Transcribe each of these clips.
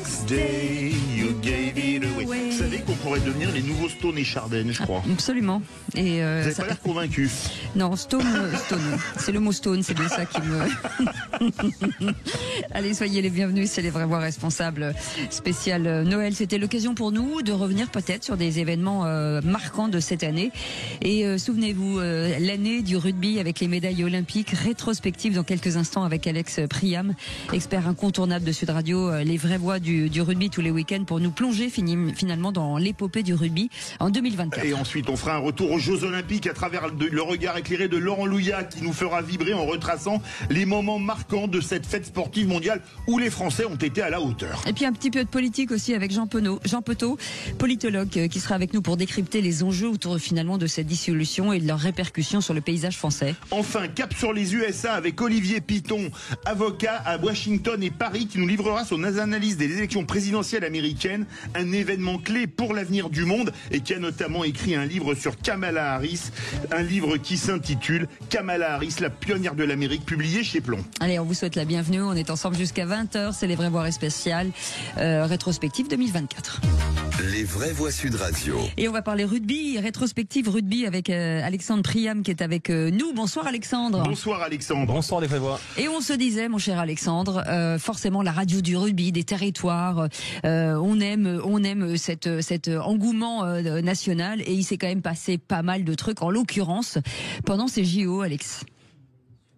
next day you gave it away. Vous savez qu'on pourrait devenir les nouveaux Stone et Chardin, je crois. Absolument. Et Vous n'avez pas l'air convaincu. Non, Stone. C'est le mot Stone, c'est bien ça qui me... Allez, soyez les bienvenus, c'est les vrais voix responsables spécial Noël. C'était l'occasion pour nous de revenir peut-être sur des événements marquants de cette année. Et souvenez-vous, l'année du rugby avec les médailles olympiques, rétrospective dans quelques instants avec Alex Priam, expert incontournable de Sud Radio, les vraies voix du rugby tous les week-ends pour nous plonger finalement dans l'épopée du rugby en 2024. Et ensuite, on fera un retour aux Jeux Olympiques à travers le regard éclairé de Laurent Louillat qui nous fera vibrer en retraçant les moments marquants de cette fête sportive mondiale où les Français ont été à la hauteur. Et puis un petit peu de politique aussi avec Jean Petot, politologue qui sera avec nous pour décrypter les enjeux autour finalement de cette dissolution et de leurs répercussions sur le paysage français. Enfin, cap sur les USA avec Olivier Piton, avocat à Washington et Paris, qui nous livrera son analyse des élections présidentielles américaines, un événement clé pour l'avenir du monde, et qui a notamment écrit un livre sur Kamala Harris, un livre qui s'intitule Kamala Harris, la pionnière de l'Amérique, publié chez Plomb. Allez, on vous souhaite la bienvenue, on est ensemble jusqu'à 20h, c'est les vraies voix spéciales, rétrospective 2024. Les vraies voix Sud Radio. Et on va parler rugby, rétrospective rugby avec Alexandre Priam qui est avec nous. Bonsoir Alexandre. Bonsoir Alexandre. Bonsoir les vraies voix. Et on se disait, mon cher Alexandre, forcément la radio du rugby, des territoires, on aime cet engouement national, et il s'est quand même passé pas mal de trucs, en l'occurrence pendant ces JO, Alex.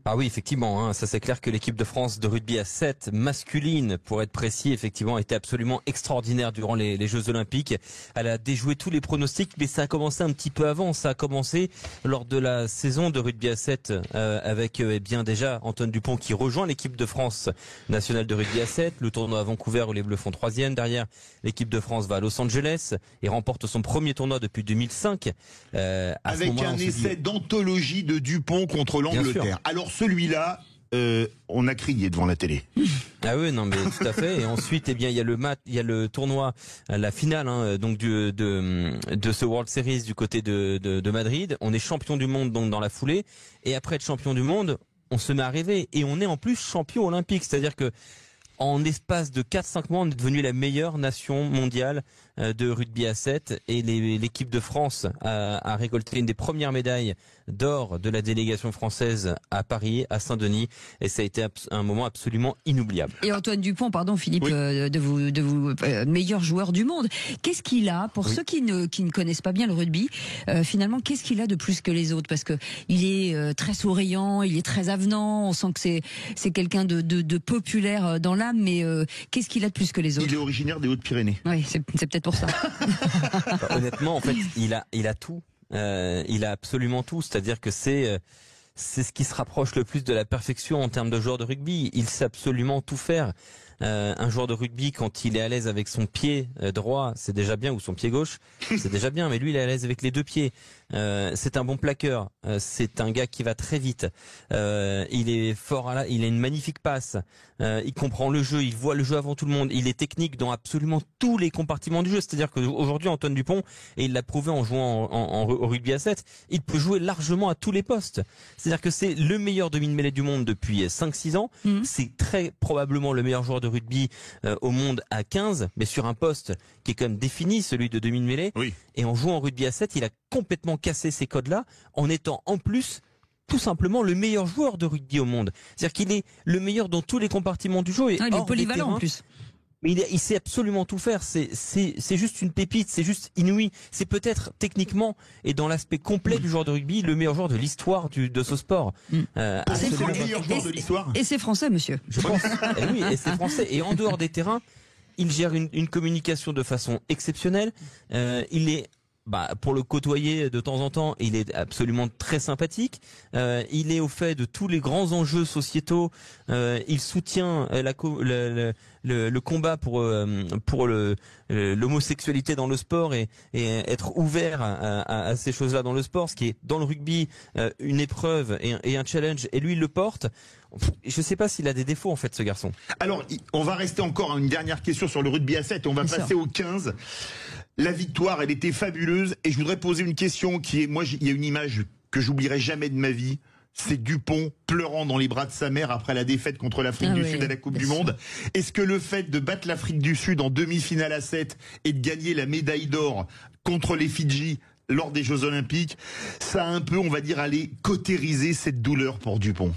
Ah oui, effectivement, hein, ça c'est clair que l'équipe de France de rugby à 7 masculine, pour être précis, effectivement, a été absolument extraordinaire durant les Jeux Olympiques. Elle a déjoué tous les pronostics, mais ça a commencé un petit peu avant. Ça a commencé lors de la saison de rugby à 7 avec bien déjà Antoine Dupont qui rejoint l'équipe de France nationale de rugby à 7. Le tournoi à Vancouver où les Bleus font 3e. Derrière, l'équipe de France va à Los Angeles et remporte son premier tournoi depuis 2005. Avec un essai d'anthologie de Dupont contre l'Angleterre. Alors celui-là, on a crié devant la télé. Ah oui, non mais tout à fait. Et ensuite, eh bien, il y a le tournoi, la finale, hein, donc de ce World Series du côté de Madrid. On est champion du monde donc dans la foulée. Et après être champion du monde, on se met à rêver. Et on est en plus champion olympique, c'est-à-dire que en espace de 4-5 mois, on est devenu la meilleure nation mondiale de rugby à 7 et l'équipe de France a récolté une des premières médailles d'or de la délégation française à Paris, à Saint-Denis, et ça a été un moment absolument inoubliable. Et Antoine Dupont, pardon Philippe, oui. de vous meilleur joueur du monde. Qu'est-ce qu'il a, pour ceux qui ne connaissent pas bien le rugby, finalement, qu'est-ce qu'il a de plus que les autres? Parce que il est très souriant, il est très avenant, on sent que c'est quelqu'un de populaire dans l'âme, mais qu'est-ce qu'il a de plus que les autres? Il est originaire des Hautes-Pyrénées. Oui, c'est peut-être pour ça. Honnêtement, en fait, il a tout. Il a absolument tout. C'est-à-dire que c'est ce qui se rapproche le plus de la perfection en termes de joueur de rugby. Il sait absolument tout faire. Un joueur de rugby, quand il est à l'aise avec son pied droit, c'est déjà bien, ou son pied gauche, c'est déjà bien, mais lui il est à l'aise avec les deux pieds. C'est un bon plaqueur, c'est un gars qui va très vite, il est fort il a une magnifique passe, il comprend le jeu, il voit le jeu avant tout le monde, il est technique dans absolument tous les compartiments du jeu. C'est-à-dire qu'aujourd'hui Antoine Dupont, et il l'a prouvé en jouant au rugby à 7, il peut jouer largement à tous les postes. C'est-à-dire que c'est le meilleur demi-mêlée du monde depuis 5-6 ans, c'est très probablement le meilleur joueur de rugby au monde à 15, mais sur un poste qui est quand même défini, celui de demi-mêlée. Oui. Et en jouant au rugby à 7, il a complètement cassé ces codes-là, en étant en plus tout simplement le meilleur joueur de rugby au monde. C'est-à-dire qu'il est le meilleur dans tous les compartiments du jeu. Et il est polyvalent en plus. Mais il sait absolument tout faire. C'est juste une pépite, c'est juste inouï. C'est peut-être techniquement et dans l'aspect complet du joueur de rugby le meilleur joueur de l'histoire de ce sport. C'est le meilleur joueur de l'histoire. Et c'est français, monsieur. Je pense. Et oui, et c'est français. Et en dehors des terrains, il gère une communication de façon exceptionnelle. Il est pour le côtoyer de temps en temps, il est absolument très sympathique. Il est au fait de tous les grands enjeux sociétaux. Il soutient le combat pour l'homosexualité dans le sport et être ouvert à ces choses-là dans le sport, ce qui est dans le rugby une épreuve et un challenge. Et lui, il le porte. Je ne sais pas s'il a des défauts en fait, ce garçon. Alors, on va rester encore à une dernière question sur le rugby à 7. On va passer au 15. La victoire, elle était fabuleuse. Et je voudrais poser une question qui est, moi, il y a une image que j'oublierai jamais de ma vie. c'est Dupont pleurant dans les bras de sa mère après la défaite contre l'Afrique du Sud à la Coupe du Monde. Est-ce que le fait de battre l'Afrique du Sud en demi-finale à 7 et de gagner la médaille d'or contre les Fidji lors des Jeux Olympiques, ça a un peu, on va dire, allé cautériser cette douleur pour Dupont?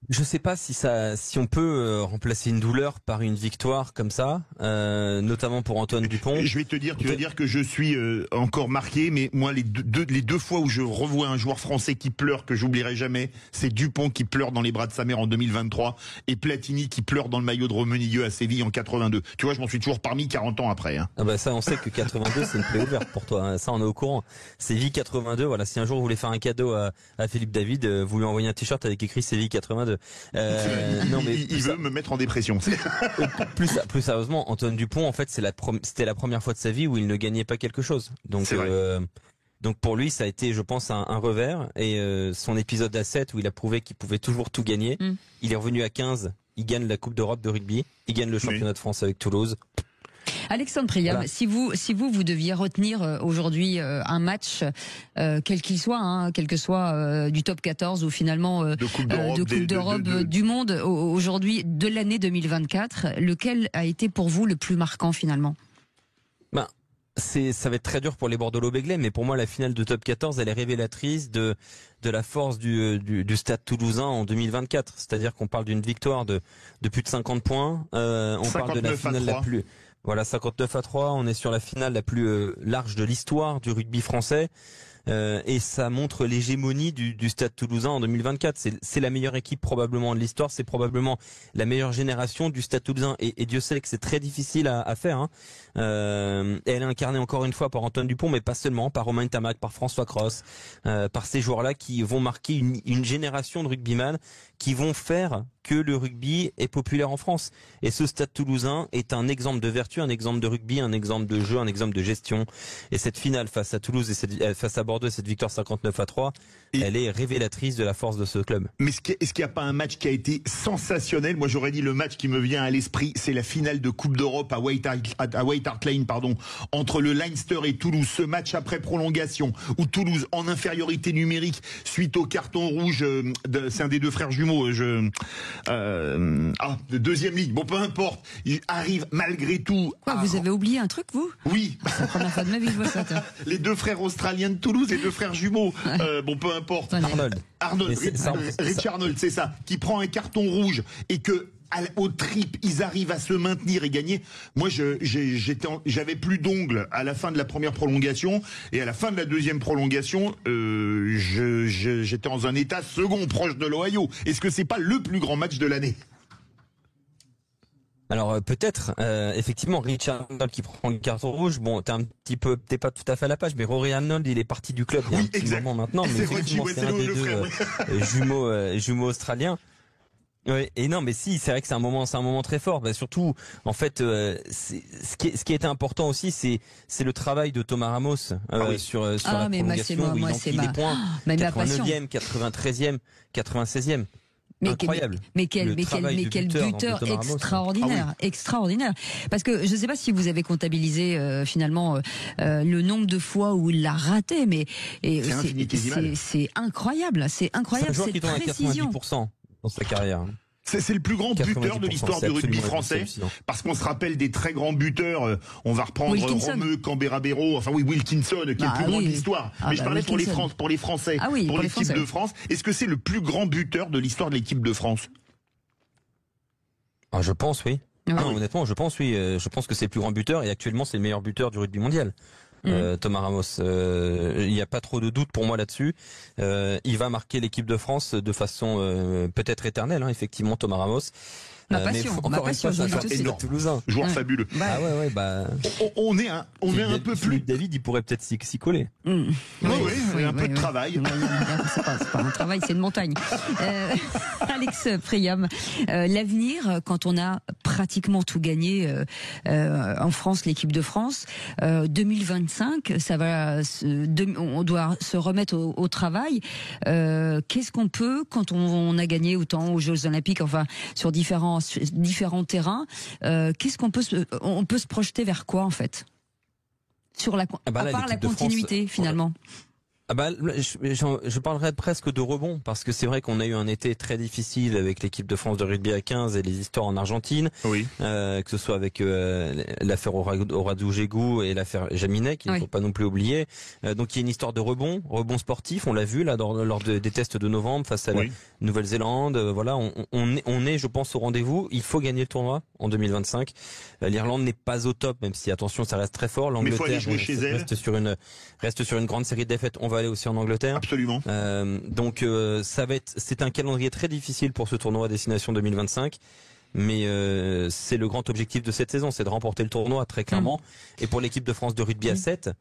Je sais pas si on peut remplacer une douleur par une victoire comme ça, notamment pour Antoine Dupont. Je vais te dire, tu vas dire que je suis encore marqué, mais moi les deux fois où je revois un joueur français qui pleure que j'oublierai jamais, c'est Dupont qui pleure dans les bras de sa mère en 2023 et Platini qui pleure dans le maillot de Rummenigge à Séville en 82. Tu vois, je m'en suis toujours parmi 40 ans après. Hein. Ah bah ça, on sait que 82 c'est une plaie ouverte pour toi. Hein. Ça, on est au courant. Séville 82. Voilà, si un jour vous voulez faire un cadeau à Philippe David, vous lui envoyez un t-shirt avec écrit Séville 82. Non, mais il veut me mettre en dépression. Plus sérieusement, Antoine Dupont, en fait, c'était la première fois de sa vie où il ne gagnait pas quelque chose. Donc pour lui, ça a été, je pense, un revers. Et son épisode à 7 où il a prouvé qu'il pouvait toujours tout gagner. Il est revenu à 15. Il gagne la Coupe d'Europe de rugby. Il gagne le championnat de France avec Toulouse. Alexandre Priam, Voilà. si vous deviez retenir aujourd'hui un match, quel qu'il soit, hein, quel que soit du top 14 ou finalement de Coupe d'Europe du monde aujourd'hui de l'année 2024, lequel a été pour vous le plus marquant finalement? Ça va être très dur pour les Bordelais-Béglais, mais pour moi la finale de top 14 elle est révélatrice de la force du Stade Toulousain en 2024. C'est-à-dire qu'on parle d'une victoire de plus de 50 points. On parle de la finale la plus 59-3. On est sur la finale la plus large de l'histoire du rugby français. Et ça montre l'hégémonie du Stade Toulousain en 2024. C'est la meilleure équipe probablement de l'histoire. C'est probablement la meilleure génération du Stade Toulousain. Et Dieu sait que c'est très difficile à faire. Hein. Et elle est incarnée encore une fois par Antoine Dupont, mais pas seulement, par Romain Tamac, par François Cros, par ces joueurs-là qui vont marquer une génération de rugbyman, qui vont faire que le rugby est populaire en France. Et ce Stade Toulousain est un exemple de vertu, un exemple de rugby, un exemple de jeu, un exemple de gestion. Et cette finale face à Toulouse et face à Bordeaux, cette victoire 59-3, elle est révélatrice de la force de ce club. Mais est-ce qu'il n'y a pas un match qui a été sensationnel? Moi, j'aurais dit le match qui me vient à l'esprit, c'est la finale de Coupe d'Europe à White Hart Lane, entre le Leinster et Toulouse. Ce match après prolongation, où Toulouse, en infériorité numérique, suite au carton rouge, c'est un des deux frères jumeaux, de deuxième ligue. Bon, peu importe. Il arrive malgré tout. Quoi, vous avez oublié un truc, vous? Oui. C'est la première fois de ma vie que je vois ça. Les deux frères australiens de Toulouse, les deux frères jumeaux. Bon, peu importe. Rich Arnold, c'est ça. Qui prend un carton rouge et que au trip, ils arrivent à se maintenir et gagner. Moi, j'avais plus d'ongles à la fin de la première prolongation et à la fin de la deuxième prolongation, j'étais dans un état second proche de l'Ohio. Est-ce que c'est pas le plus grand match de l'année? Alors peut-être, effectivement, Richard Arnold qui prend le carton rouge. Bon, t'es pas tout à fait à la page, mais Rory Arnold, il est parti du club il y a un petit moment maintenant. Mais effectivement, c'est un des deux jumeaux australiens. Ouais, et non, mais si, c'est vrai que c'est un moment très fort. Bah, surtout, en fait, ce qui était important aussi, c'est le travail de Thomas Ramos sur la prolongation où il enquille les points. 89e, 93e, 96e. Incroyable. Mais quel buteur extraordinaire, extraordinaire. Parce que je ne sais pas si vous avez comptabilisé finalement le nombre de fois où il l'a raté, mais c'est incroyable, c'est incroyable cette précision. 90% dans sa carrière. C'est le plus grand buteur de l'histoire du rugby français, parce qu'on se rappelle des très grands buteurs. On va reprendre Romeu, Canberra-Béraud, Wilkinson, qui est le plus grand de l'histoire. Mais je parlais pour les Français, pour l'équipe de France. Est-ce que c'est le plus grand buteur de l'histoire de l'équipe de France? Je pense, oui. Honnêtement, je pense, oui. Je pense que c'est le plus grand buteur et actuellement c'est le meilleur buteur du rugby mondial. Thomas Ramos, il n'y a pas trop de doute pour moi là-dessus. Il va marquer l'équipe de France de façon peut-être éternelle, effectivement, Thomas Ramos. Ma passion, Toulousain, joueur fabuleux. On est un peu plus. David, il pourrait peut-être s'y coller. Oui, un peu de travail. C'est pas un travail, c'est une montagne. Alex Priam, l'avenir, quand on a pratiquement tout gagné en France, l'équipe de France, 2025, on doit se remettre au travail. Qu'est-ce qu'on peut, quand on a gagné autant aux Jeux Olympiques, enfin sur différents terrains, qu'est-ce on peut se projeter vers quoi en fait, sur à part la continuité finalement? Je parlerais presque de rebond parce que c'est vrai qu'on a eu un été très difficile avec l'équipe de France de rugby à 15 et les histoires en Argentine, Oui. que ce soit avec l'affaire Oradou-Gégou et l'affaire Jaminet qu'il ne faut pas non plus oublier. Donc il y a une histoire de rebond sportif, on l'a vu là lors des tests de novembre face à la Nouvelle-Zélande. Voilà, on est, je pense, au rendez-vous. Il faut gagner le tournoi en 2025. L'Irlande n'est pas au top, même si attention, ça reste très fort. L'Angleterre reste sur une grande série de défaites. On va aller aussi en Angleterre. Absolument. Donc c'est un calendrier très difficile pour ce tournoi à destination 2025. Mais c'est le grand objectif de cette saison, c'est de remporter le tournoi très clairement. Et pour l'équipe de France de rugby à 7,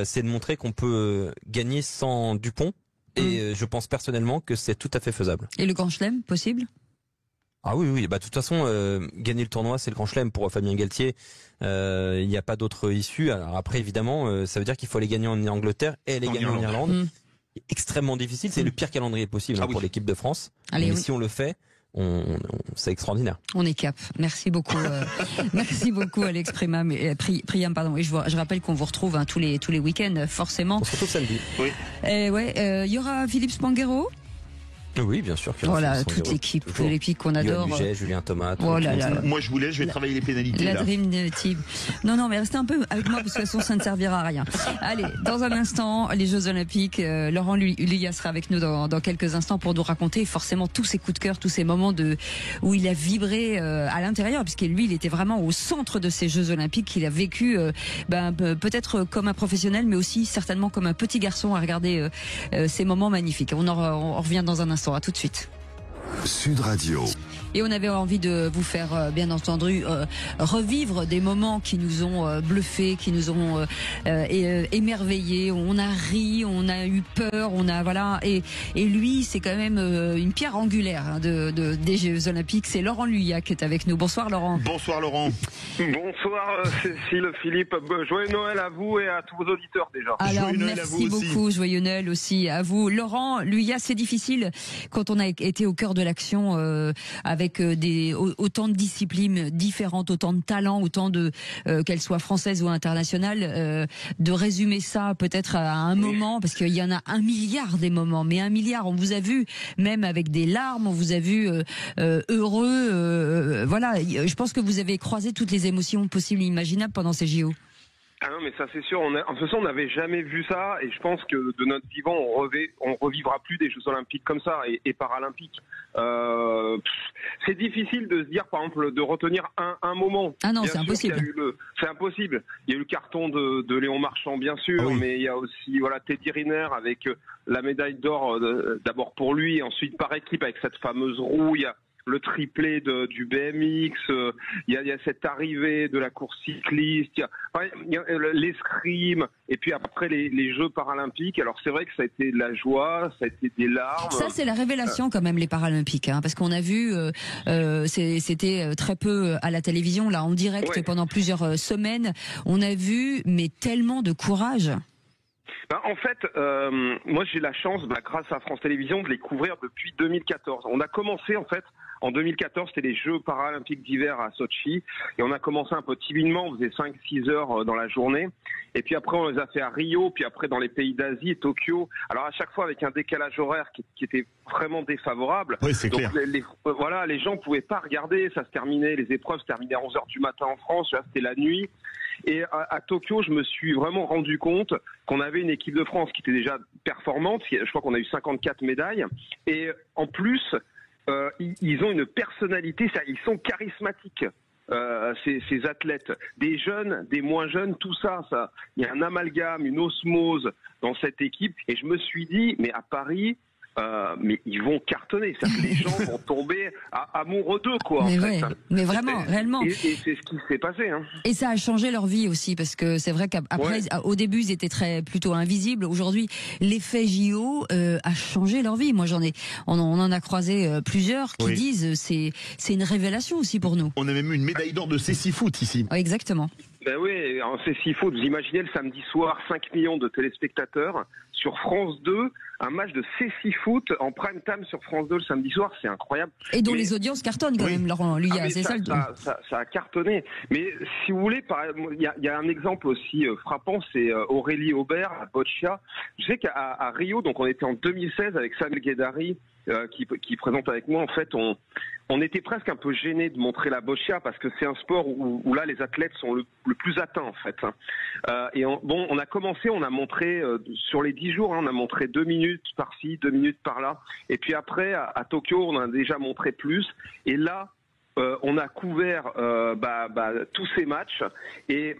c'est de montrer qu'on peut gagner sans Dupont. Et je pense personnellement que c'est tout à fait faisable. Et le Grand Chelem, possible ? Ah oui. De toute façon, gagner le tournoi, c'est le Grand Chelem pour Fabien Galtier. Il n'y a pas d'autre issue. Alors après, évidemment, ça veut dire qu'il faut les gagner en Angleterre et les gagner en Irlande. Extrêmement difficile. C'est le pire calendrier possible pour l'équipe de France. Mais si on le fait, c'est extraordinaire. On est cap. Merci beaucoup. Merci beaucoup Alex Priam. Pardon. Et je rappelle qu'on vous retrouve tous les week-ends, forcément. On se retrouve samedi. Oui. Il y aura Philippe Spanghero. Oui, bien sûr. Voilà, toute l'équipe qu'on adore. Buget, Julien Thomas. Moi, je vais travailler les pénalités. La Dream Team. Non, mais restez un peu avec moi, parce que de toute façon, ça ne servira à rien. Allez, dans un instant, les Jeux Olympiques. Laurent Luyas sera avec nous dans quelques instants pour nous raconter forcément tous ses coups de cœur, tous ces moments où il a vibré à l'intérieur, puisque lui, il était vraiment au centre de ces Jeux Olympiques qu'il a vécu, peut-être comme un professionnel, mais aussi certainement comme un petit garçon à regarder ces moments magnifiques. On revient dans un instant. À tout de suite. Sud Radio. Et on avait envie de vous faire, bien entendu, revivre des moments qui nous ont bluffés, qui nous ont émerveillés. On a ri, on a eu peur, et lui, c'est quand même une pierre angulaire des Jeux Olympiques. C'est Laurent Luyas qui est avec nous. Bonsoir Laurent. Bonsoir Laurent. Bonsoir Cécile, Philippe. Joyeux Noël à vous et à tous vos auditeurs déjà. Alors merci beaucoup, joyeux Noël aussi à vous. Laurent Luyas, c'est difficile quand on a été au cœur de l'action avec autant de disciplines différentes, autant de talents, autant de qu'elles soient françaises ou internationales, de résumer ça peut-être à un moment, parce qu'il y en a 1 milliard des moments, mais 1 milliard, on vous a vu même avec des larmes, on vous a vu heureux, voilà, je pense que vous avez croisé toutes les émotions possibles et imaginables pendant ces JO. Ah non, mais ça c'est sûr. En toute façon, on n'avait jamais vu ça, et je pense que de notre vivant, on revivra plus des Jeux Olympiques comme ça et Paralympiques. C'est difficile de se dire, par exemple, de retenir un moment. Ah non, c'est impossible. C'est impossible. Il y a eu le carton de Léon Marchand, bien sûr, mais il y a aussi Teddy Riner avec la médaille d'or d'abord pour lui, et ensuite par équipe avec cette fameuse roue. Il y a le triplé du BMX, il y a cette arrivée de la course cycliste, il y a l'escrime, et puis après les Jeux paralympiques. Alors c'est vrai que ça a été de la joie, ça a été des larmes. Ça c'est la révélation quand même, les paralympiques, parce qu'on a vu, c'était très peu à la télévision, là en direct pendant plusieurs semaines, on a vu mais tellement de courage. En fait, moi j'ai la chance, grâce à France Télévisions, de les couvrir depuis 2014. On a commencé en fait en 2014, c'était les Jeux paralympiques d'hiver à Sochi, et on a commencé un peu timidement, on faisait 5-6 heures dans la journée, et puis après on les a fait à Rio, puis après dans les pays d'Asie, Tokyo, alors à chaque fois avec un décalage horaire qui était vraiment défavorable. Oui, c'est clair. Les gens pouvaient pas regarder, ça se terminait, les épreuves se terminaient à 11h du matin en France, là c'était la nuit. Et à Tokyo, je me suis vraiment rendu compte qu'on avait une équipe de France qui était déjà performante. Je crois qu'on a eu 54 médailles. Et en plus, ils ont une personnalité, ils sont charismatiques. Ces athlètes, des jeunes, des moins jeunes, tout ça, il y a un amalgame, une osmose dans cette équipe. Et je me suis dit, mais à Paris, mais ils vont cartonner, c'est-à-dire que les gens vont tomber amoureux d'eux, quoi. Mais vraiment, réellement. Et c'est ce qui s'est passé. Et ça a changé leur vie aussi, parce que c'est vrai qu'après, au début, ils étaient plutôt invisibles. Aujourd'hui, l'effet JO a changé leur vie. Moi, on en a croisé plusieurs qui disent c'est une révélation aussi pour nous. On a même eu une médaille d'or de cécifoot ici. Exactement. Ben oui, c'est si faux. Vous imaginez le samedi soir 5 millions de téléspectateurs sur France 2, un match de Cécifoot en prime time sur France 2 le samedi soir, c'est incroyable. Et dont les audiences cartonnent quand même, Laurent Luyat, c'est ça le truc. Ça a cartonné. Mais si vous voulez, il y a un exemple aussi frappant, c'est Aurélie Aubert à Boccia. Je sais qu'à Rio, donc on était en 2016 avec Samuel Guédari, qui présente avec moi, en fait, on était presque un peu gênés de montrer la boccia parce que c'est un sport où là les athlètes sont le plus atteints en fait. On a commencé, on a montré sur les 10 jours, on a montré 2 minutes par-ci, 2 minutes par-là. Et puis après à Tokyo, on a déjà montré plus. Et là, on a couvert tous ces matchs. Et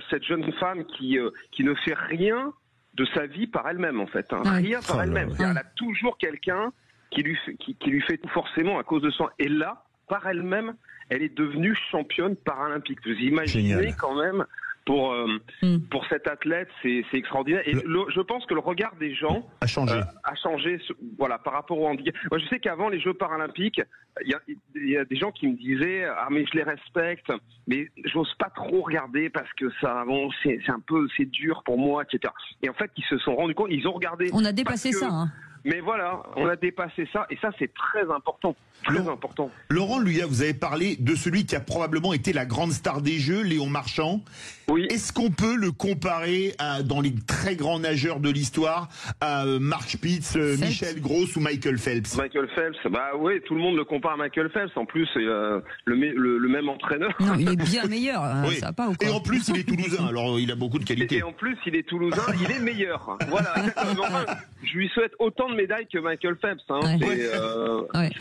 cette jeune femme qui ne fait rien de sa vie par elle-même en fait, rien par elle-même. Elle a toujours quelqu'un qui lui fait tout forcément à cause de son... Et là, par elle-même, elle est devenue championne paralympique. Vous imaginez Génial. Quand même, pour cet athlète, c'est extraordinaire. Et je pense que le regard des gens a changé. Voilà, par rapport au handicap. Moi, je sais qu'avant les Jeux paralympiques, il y a des gens qui me disaient « Ah, mais je les respecte, mais j'ose pas trop regarder parce que ça, bon, c'est dur pour moi, etc. » Et en fait, ils se sont rendus compte, ils ont regardé... On a dépassé ça, hein. Mais voilà, on a dépassé ça, et ça c'est très important. Important. Laurent Luyat, vous avez parlé de celui qui a probablement été la grande star des Jeux, Léon Marchand. Oui. Est-ce qu'on peut le comparer dans les très grands nageurs de l'histoire à Mark Spitz, Michel Gross ou Michael Phelps? Michael Phelps, bah oui, tout le monde le compare à Michael Phelps. En plus, c'est le même entraîneur. Non, il est bien meilleur. Oui. Ça va pas ou quoi? Et en plus, il est toulousain, alors il a beaucoup de qualités. Et en plus, il est toulousain, il est meilleur. Voilà. Enfin, je lui souhaite autant de médailles que Michael Phelps, parce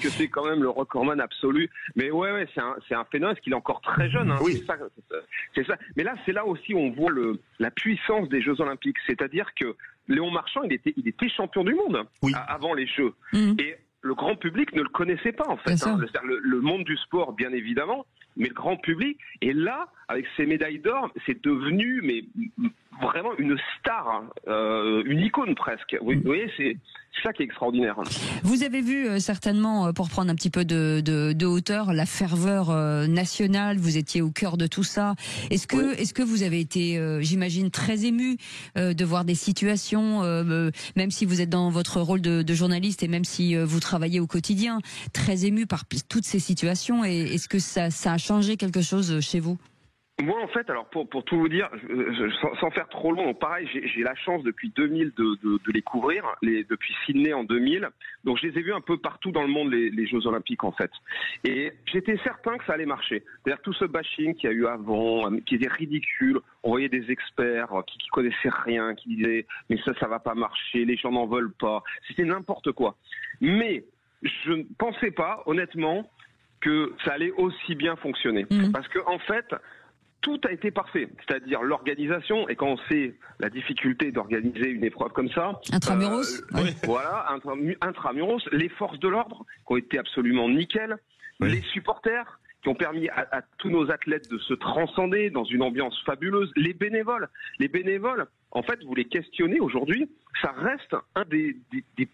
que c'est quand même le recordman absolu. Mais ouais, c'est un phénomène parce qu'il est encore très jeune. Hein. Oui. C'est ça. Mais là, c'est là aussi où on voit la puissance des Jeux Olympiques. C'est-à-dire que Léon Marchand, il était champion du monde avant les Jeux. Et le grand public ne le connaissait pas, en fait. Le monde du sport, bien évidemment, mais le grand public. Et là, avec ses médailles d'or, c'est devenu vraiment une star, une icône presque. Vous voyez, c'est ça qui est extraordinaire. Vous avez vu certainement, pour prendre un petit peu de hauteur, la ferveur nationale. Vous étiez au cœur de tout ça. Est-ce que vous avez été, j'imagine, très ému de voir des situations, même si vous êtes dans votre rôle de journaliste et même si vous travaillez au quotidien, très ému par toutes ces situations. Et est-ce que ça a changé quelque chose chez vous? Moi, en fait, alors pour tout vous dire, sans faire trop long, pareil, j'ai la chance depuis 2000 de les couvrir, depuis Sydney en 2000. Donc, je les ai vus un peu partout dans le monde, les Jeux Olympiques, en fait. Et j'étais certain que ça allait marcher. C'est-à-dire tout ce bashing qu'il y a eu avant, qui était ridicule. On voyait des experts qui connaissaient rien, qui disaient « mais ça va pas marcher, les gens n'en veulent pas ». C'était n'importe quoi. Mais je ne pensais pas, honnêtement, que ça allait aussi bien fonctionner. Parce que, en fait, tout a été parfait, c'est-à-dire l'organisation, et quand on sait la difficulté d'organiser une épreuve comme ça... Intramuros Voilà, intramuros, les forces de l'ordre qui ont été absolument nickel, les supporters qui ont permis à tous nos athlètes de se transcender dans une ambiance fabuleuse, les bénévoles, en fait, vous les questionnez aujourd'hui, ça reste un des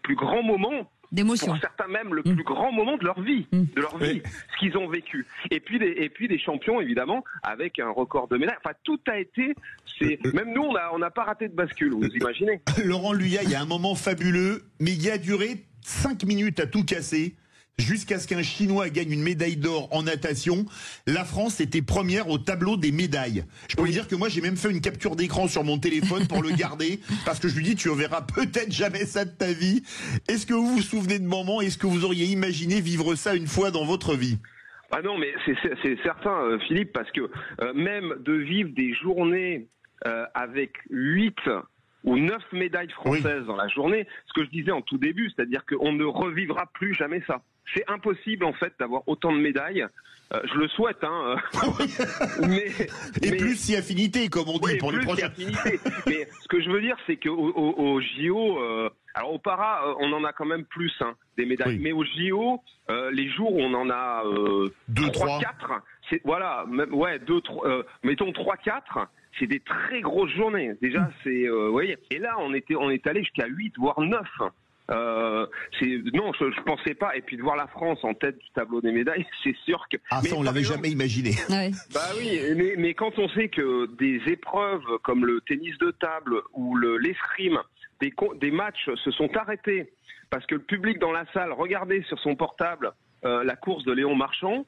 plus grands moments d'émotion. Pour certains même le plus grand moment de leur vie, ce qu'ils ont vécu. Et puis des champions évidemment avec un record de médailles. Enfin tout a été, même nous on n'a pas raté de bascule, vous imaginez. Laurent Luyat, il y a un moment fabuleux, mais il a duré 5 minutes à tout casser. Jusqu'à ce qu'un Chinois gagne une médaille d'or en natation. La France était première au tableau des médailles. Je peux vous dire que moi j'ai même fait une capture d'écran sur mon téléphone pour le garder, parce que je lui dis tu reverras peut-être jamais ça de ta vie. Est-ce que vous vous souvenez de moment? Est-ce que vous auriez imaginé vivre ça une fois dans votre vie? Ah non, mais c'est certain, Philippe, parce que même de vivre des journées avec 8 ou 9 médailles françaises dans la journée, ce que je disais en tout début, c'est-à-dire qu'on ne revivra plus jamais ça. C'est impossible en fait d'avoir autant de médailles. Je le souhaite, hein. mais plus si affinité, comme on dit pour les prochains. Mais ce que je veux dire, c'est qu'au JO, alors au para, on en a quand même plus des médailles. Mais au JO, les jours où on en a 2, 3, 4, c'est voilà, mettons 3, 4. C'est des très grosses journées. Déjà, vous voyez. Et là, on est allé jusqu'à 8, voire 9. Non, je pensais pas. Et puis de voir la France en tête du tableau des médailles, c'est sûr que. Ah, ça, on l'avait jamais imaginé. Ouais. Bah oui, mais quand on sait que des épreuves comme le tennis de table ou l'escrime, des matchs se sont arrêtés parce que le public dans la salle regardait sur son portable la course de Léon Marchand.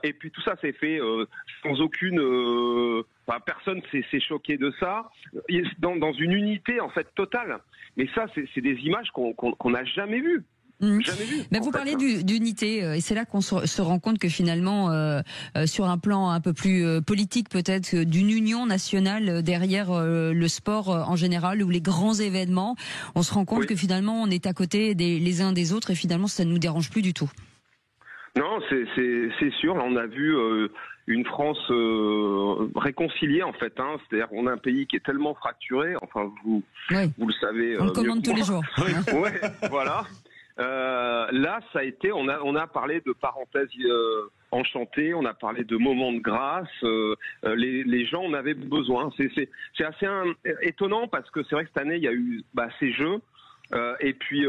Et puis tout ça s'est fait sans aucune... personne s'est choqué de ça, dans une unité en fait totale. Mais ça, c'est des images qu'on n'a jamais vues. Jamais vu. Mais vous parlez d'unité, et c'est là qu'on se rend compte que finalement, sur un plan un peu plus politique peut-être, d'une union nationale derrière le sport en général ou les grands événements, on se rend compte que finalement on est à côté les uns des autres et finalement ça ne nous dérange plus du tout. Non, c'est sûr. Là, on a vu une France réconciliée en fait. C'est-à-dire qu'on a un pays qui est tellement fracturé. Enfin, vous le savez. On le commande tous les jours. Ouais, voilà. Là, ça a été. On a parlé de parenthèses enchantées. On a parlé de moments de grâce. Les gens en avaient besoin. C'est assez étonnant parce que c'est vrai que cette année, il y a eu ces jeux. Et puis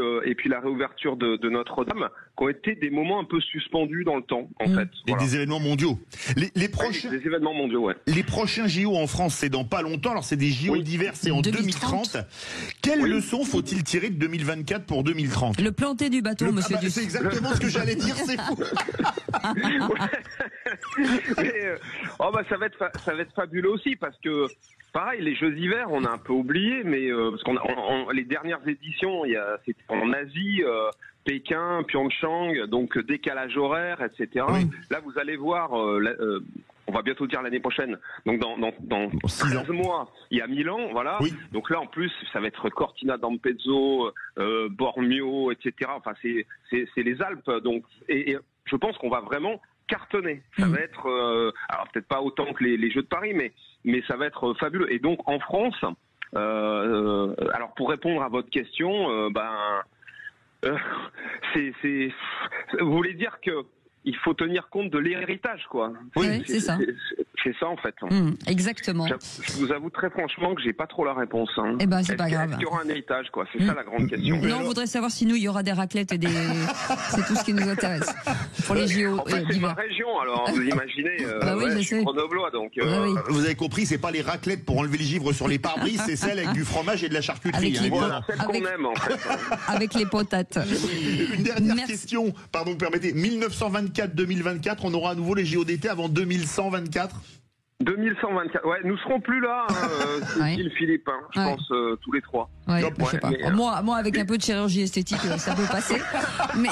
la réouverture de Notre-Dame, qui ont été des moments un peu suspendus dans le temps, en fait. Et des événements mondiaux. Les prochains, des événements mondiaux, ouais. Les prochains JO en France, c'est dans pas longtemps. Alors c'est des JO d'hiver, c'est en 2030. Quelles leçons faut-il tirer de 2024 pour 2030 ? Le planter du bateau, monsieur Duss. C'est exactement ce que j'allais dire, c'est fou. Mais, ça va être fabuleux aussi, parce que pareil, les Jeux d'hiver, on a un peu oublié, mais parce qu'on les dernières éditions, c'était en Asie, Pékin, Pyeongchang, donc décalage horaire, etc. Oui. Là, vous allez voir, on va bientôt dire l'année prochaine, donc dans 13 mois, il y a Milan, voilà. Oui. Donc là, en plus, ça va être Cortina d'Ampezzo, Bormio, etc. Enfin, c'est les Alpes, donc et je pense qu'on va vraiment cartonner. Ça va être, alors peut-être pas autant que les Jeux de Paris, mais ça va être fabuleux. Et donc en France, alors pour répondre à votre question, vous voulez dire que il faut tenir compte de l'héritage, quoi. Oui, c'est ça. C'est ça en fait. Exactement. Je vous avoue très franchement que j'ai pas trop la réponse. Eh ben c'est pas grave. Est-ce qu'il y aura un héritage, quoi? C'est ça la grande question. Non, on voudrait savoir si nous il y aura des raclettes et des. C'est tout ce qui nous intéresse pour les JO. En fait, c'est ma région, alors vous imaginez. Je suis grenoblois, donc. Vous avez compris, c'est pas les raclettes pour enlever les givres sur les pare-brises, c'est celles avec du fromage et de la charcuterie. Celles qu'on aime en fait. Avec les potates. Une dernière question, pardon, permettez. 1924-2024, on aura à nouveau les JO d'été avant 2124. 2124. Ouais, nous serons plus là, dit le Philippe, je pense tous les trois. Ouais, je sais pas. Moi, avec un peu de chirurgie esthétique, ça peut passer. Mais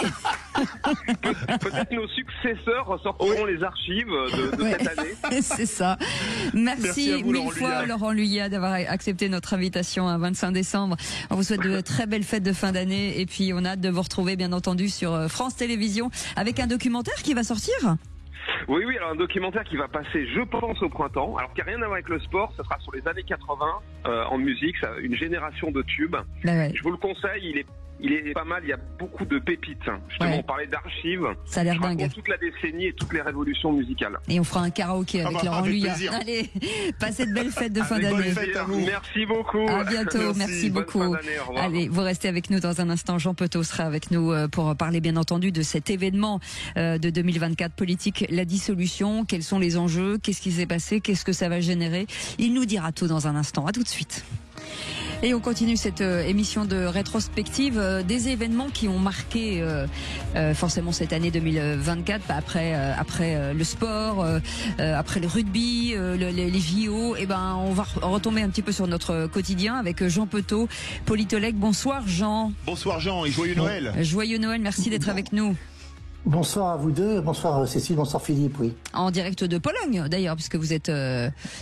peut-être nos successeurs ressortiront les archives de cette année. C'est ça. Merci mille fois, Laurent Luyat, d'avoir accepté notre invitation à 25 décembre. On vous souhaite de très belles fêtes de fin d'année et puis on a hâte de vous retrouver, bien entendu, sur France Télévisions avec un documentaire qui va sortir. Oui, alors un documentaire qui va passer, je pense, au printemps. Alors, qui n'a rien à voir avec le sport, ça sera sur les années 80 en musique, une génération de tubes. Je vous le conseille, il est pas mal, il y a beaucoup de pépites. Justement, on parlait d'archives. Ça a l'air dingue. Toute la décennie et toutes les révolutions musicales. Et on fera un karaoké avec Laurent Luyat. Allez, passez de belles fêtes de fin d'année. Merci beaucoup. À bientôt, merci beaucoup. Allez, vous restez avec nous dans un instant. Jean Petot sera avec nous pour parler, bien entendu, de cet événement de 2024 politique, la dissolution. Quels sont les enjeux? Qu'est-ce qui s'est passé? Qu'est-ce que ça va générer? Il nous dira tout dans un instant. À tout de suite. Et on continue cette émission de rétrospective des événements qui ont marqué forcément cette année 2024 après le sport, après le rugby, les JO. Et on va retomber un petit peu sur notre quotidien avec Jean Petot, politologue. Bonsoir Jean. Bonsoir Jean et joyeux Noël. Joyeux Noël, merci d'être avec nous. Bonsoir à vous deux, bonsoir Cécile, bonsoir Philippe, oui. En direct de Pologne d'ailleurs, puisque vous êtes...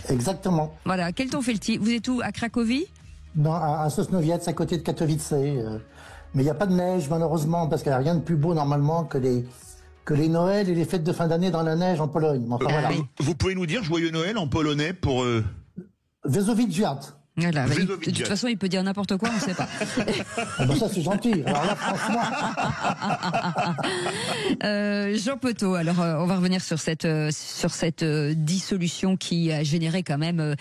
Exactement. Voilà, quel temps fait-il? Vous êtes où? À Cracovie? Non, à Sosnowiec, à côté de Katowice. Mais il n'y a pas de neige, malheureusement, parce qu'il n'y a rien de plus beau, normalement, que les Noëls et les fêtes de fin d'année dans la neige en Pologne. Enfin, voilà. Vous pouvez nous dire joyeux Noël en polonais pour... Wesołych Świąt. Voilà, de toute façon, il peut dire n'importe quoi, on ne sait pas. Ça, c'est gentil. Alors là, franchement... Jean Petot, alors on va revenir sur cette dissolution qui a généré quand même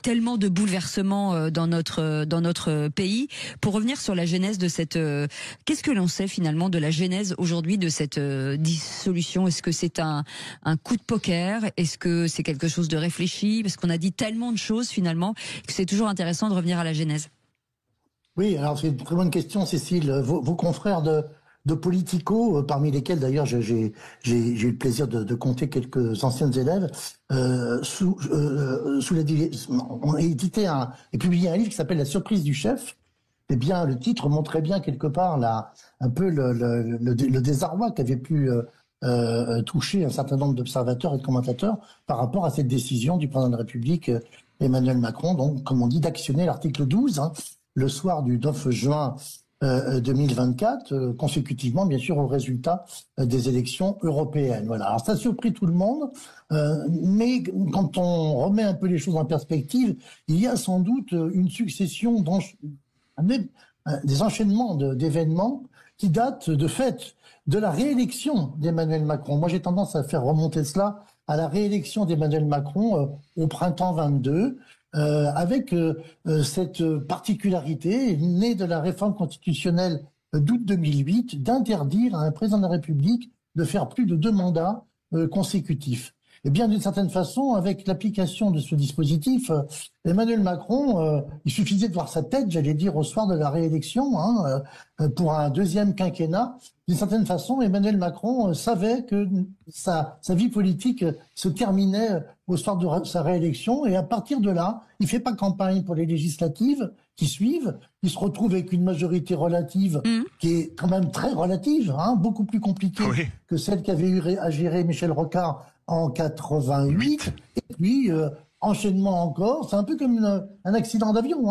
tellement de bouleversements dans notre pays. Pour revenir sur la genèse de cette... qu'est-ce que l'on sait finalement de la genèse aujourd'hui de cette dissolution? Est-ce que c'est un coup de poker? Est-ce que c'est quelque chose de réfléchi? Parce qu'on a dit tellement de choses finalement que c'est toujours intéressant de revenir à la genèse. Oui, alors c'est une très bonne question, Cécile. Vos confrères de Politico, parmi lesquels d'ailleurs j'ai eu le plaisir de compter quelques anciennes élèves, ont édité et publié un livre qui s'appelle La surprise du chef. Eh bien, le titre montrait bien quelque part un peu le désarroi qu'avait pu toucher un certain nombre d'observateurs et de commentateurs par rapport à cette décision du président de la République Emmanuel Macron, donc comme on dit, d'actionner l'article 12 le soir du 9 juin 2024, consécutivement bien sûr au résultat des élections européennes. Voilà. Alors ça a surpris tout le monde, mais quand on remet un peu les choses en perspective, il y a sans doute une succession des enchaînements d'événements qui datent de fait de la réélection d'Emmanuel Macron. Moi, j'ai tendance à faire remonter cela à la réélection d'Emmanuel Macron au printemps 22, avec cette particularité née de la réforme constitutionnelle d'août 2008 d'interdire à un président de la République de faire plus de 2 mandats consécutifs. Eh bien, d'une certaine façon, avec l'application de ce dispositif, Emmanuel Macron, il suffisait de voir sa tête, j'allais dire, au soir de la réélection, pour un deuxième quinquennat. D'une certaine façon, Emmanuel Macron savait que sa vie politique se terminait au soir de sa réélection, et à partir de là, il fait pas campagne pour les législatives qui suivent. Il se retrouve avec une majorité relative qui est quand même très relative, beaucoup plus compliquée que celle qu'avait eu à gérer Michel Rocard en 88, et puis enchaînement encore, c'est un peu comme un accident d'avion,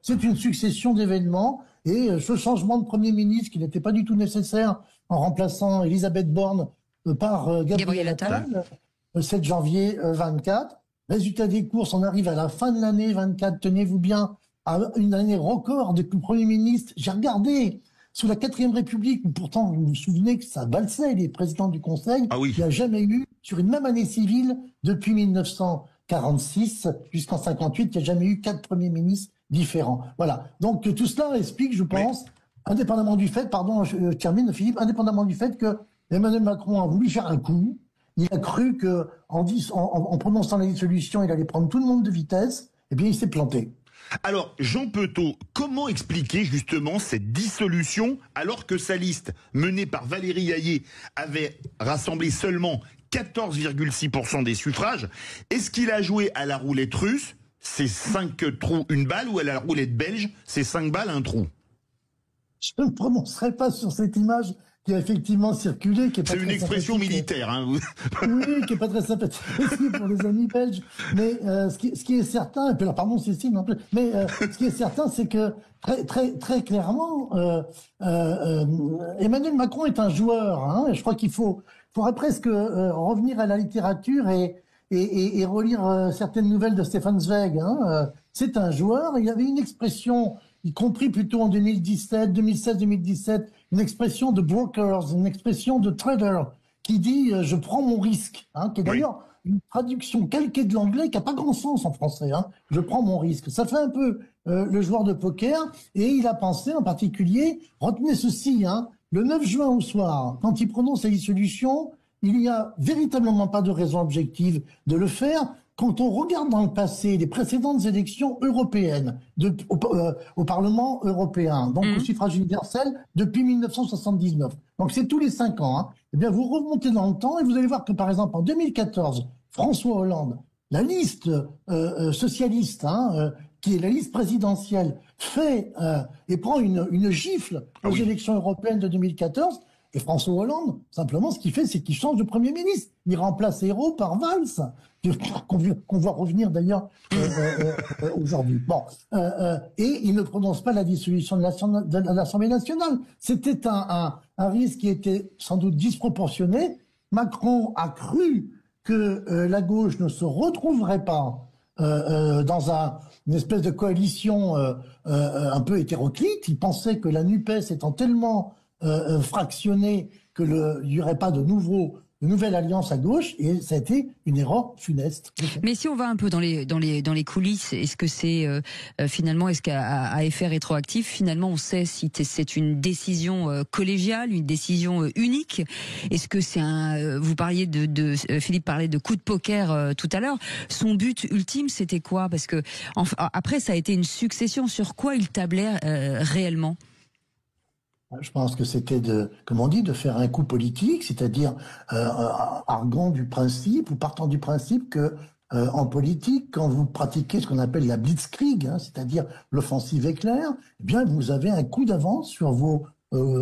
c'est une succession d'événements, et ce changement de Premier ministre qui n'était pas du tout nécessaire en remplaçant Elisabeth Borne par Gabriel Attal, le 7 janvier 24. Résultat des courses, on arrive à la fin de l'année 24, tenez-vous bien, à une année record de Premier ministre. J'ai regardé sous la 4e République, où pourtant, vous vous souvenez que ça valsait les présidents du Conseil, il n'y a jamais eu, sur une même année civile, depuis 1946 jusqu'en 58, il n'y a jamais eu 4 premiers ministres différents. Voilà. Donc tout cela explique, je pense, indépendamment du fait, pardon, je termine, Philippe, indépendamment du fait que Emmanuel Macron a voulu faire un coup, il a cru que en prononçant la dissolution, il allait prendre tout le monde de vitesse, et bien il s'est planté. Alors, Jean Petot, comment expliquer justement cette dissolution alors que sa liste, menée par Valérie Hayé, avait rassemblé seulement 14,6% des suffrages? Est-ce qu'il a joué à la roulette russe, c'est 5 trous, une balle, ou à la roulette belge, c'est 5 balles, un trou? Je ne me prononcerai pas sur cette image qui a effectivement circulé. C'est une expression militaire. Oui, qui n'est pas très sympathique pour les amis belges. Mais ce qui est certain, et puis alors, pardon Cécile, non plus, mais ce qui est certain, c'est que très clairement, Emmanuel Macron est un joueur. Je crois qu'il faudrait presque revenir à la littérature et relire certaines nouvelles de Stefan Zweig. C'est un joueur. Il y avait une expression, y compris plutôt en 2016-2017, une expression de brokers, une expression de trader, qui dit « je prends mon risque », qui est d'ailleurs une traduction calquée de l'anglais qui n'a pas grand sens en français. Je prends mon risque. Ça fait un peu le joueur de poker, et il a pensé en particulier, retenez ceci, le 9 juin au soir, quand il prononce la dissolution, il n'y a véritablement pas de raison objective de le faire. Quand on regarde dans le passé les précédentes élections européennes au Parlement européen, donc au suffrage universel depuis 1979, donc c'est tous les 5 ans, eh bien vous remontez dans le temps et vous allez voir que par exemple en 2014, François Hollande, la liste socialiste, qui est la liste présidentielle, fait et prend une gifle aux élections européennes de 2014. Et François Hollande, simplement, ce qu'il fait, c'est qu'il change de Premier ministre. Il remplace Ayrault par Valls, qu'on voit revenir d'ailleurs aujourd'hui. Bon, et il ne prononce pas la dissolution de l'Assemblée nationale. C'était un risque qui était sans doute disproportionné. Macron a cru que la gauche ne se retrouverait pas dans une espèce de coalition un peu hétéroclite. Il pensait que la NUPES étant tellement fractionné qu'il n'y aurait pas de nouveau nouvelle alliance à gauche, et ça a été une erreur funeste. Mais si on va un peu dans les coulisses, est-ce que c'est finalement, est-ce qu'à effet rétroactif, finalement, on sait si c'est une décision collégiale, une décision unique? Est-ce que c'est vous parliez Philippe parlait de coup de poker tout à l'heure. Son but ultime, c'était quoi? Parce que après, ça a été une succession. Sur quoi il tablait réellement? Je pense que c'était comme on dit, de faire un coup politique, c'est-à-dire arguant du principe ou partant du principe que en politique, quand vous pratiquez ce qu'on appelle la blitzkrieg, c'est-à-dire l'offensive éclair, eh bien vous avez un coup d'avance sur vos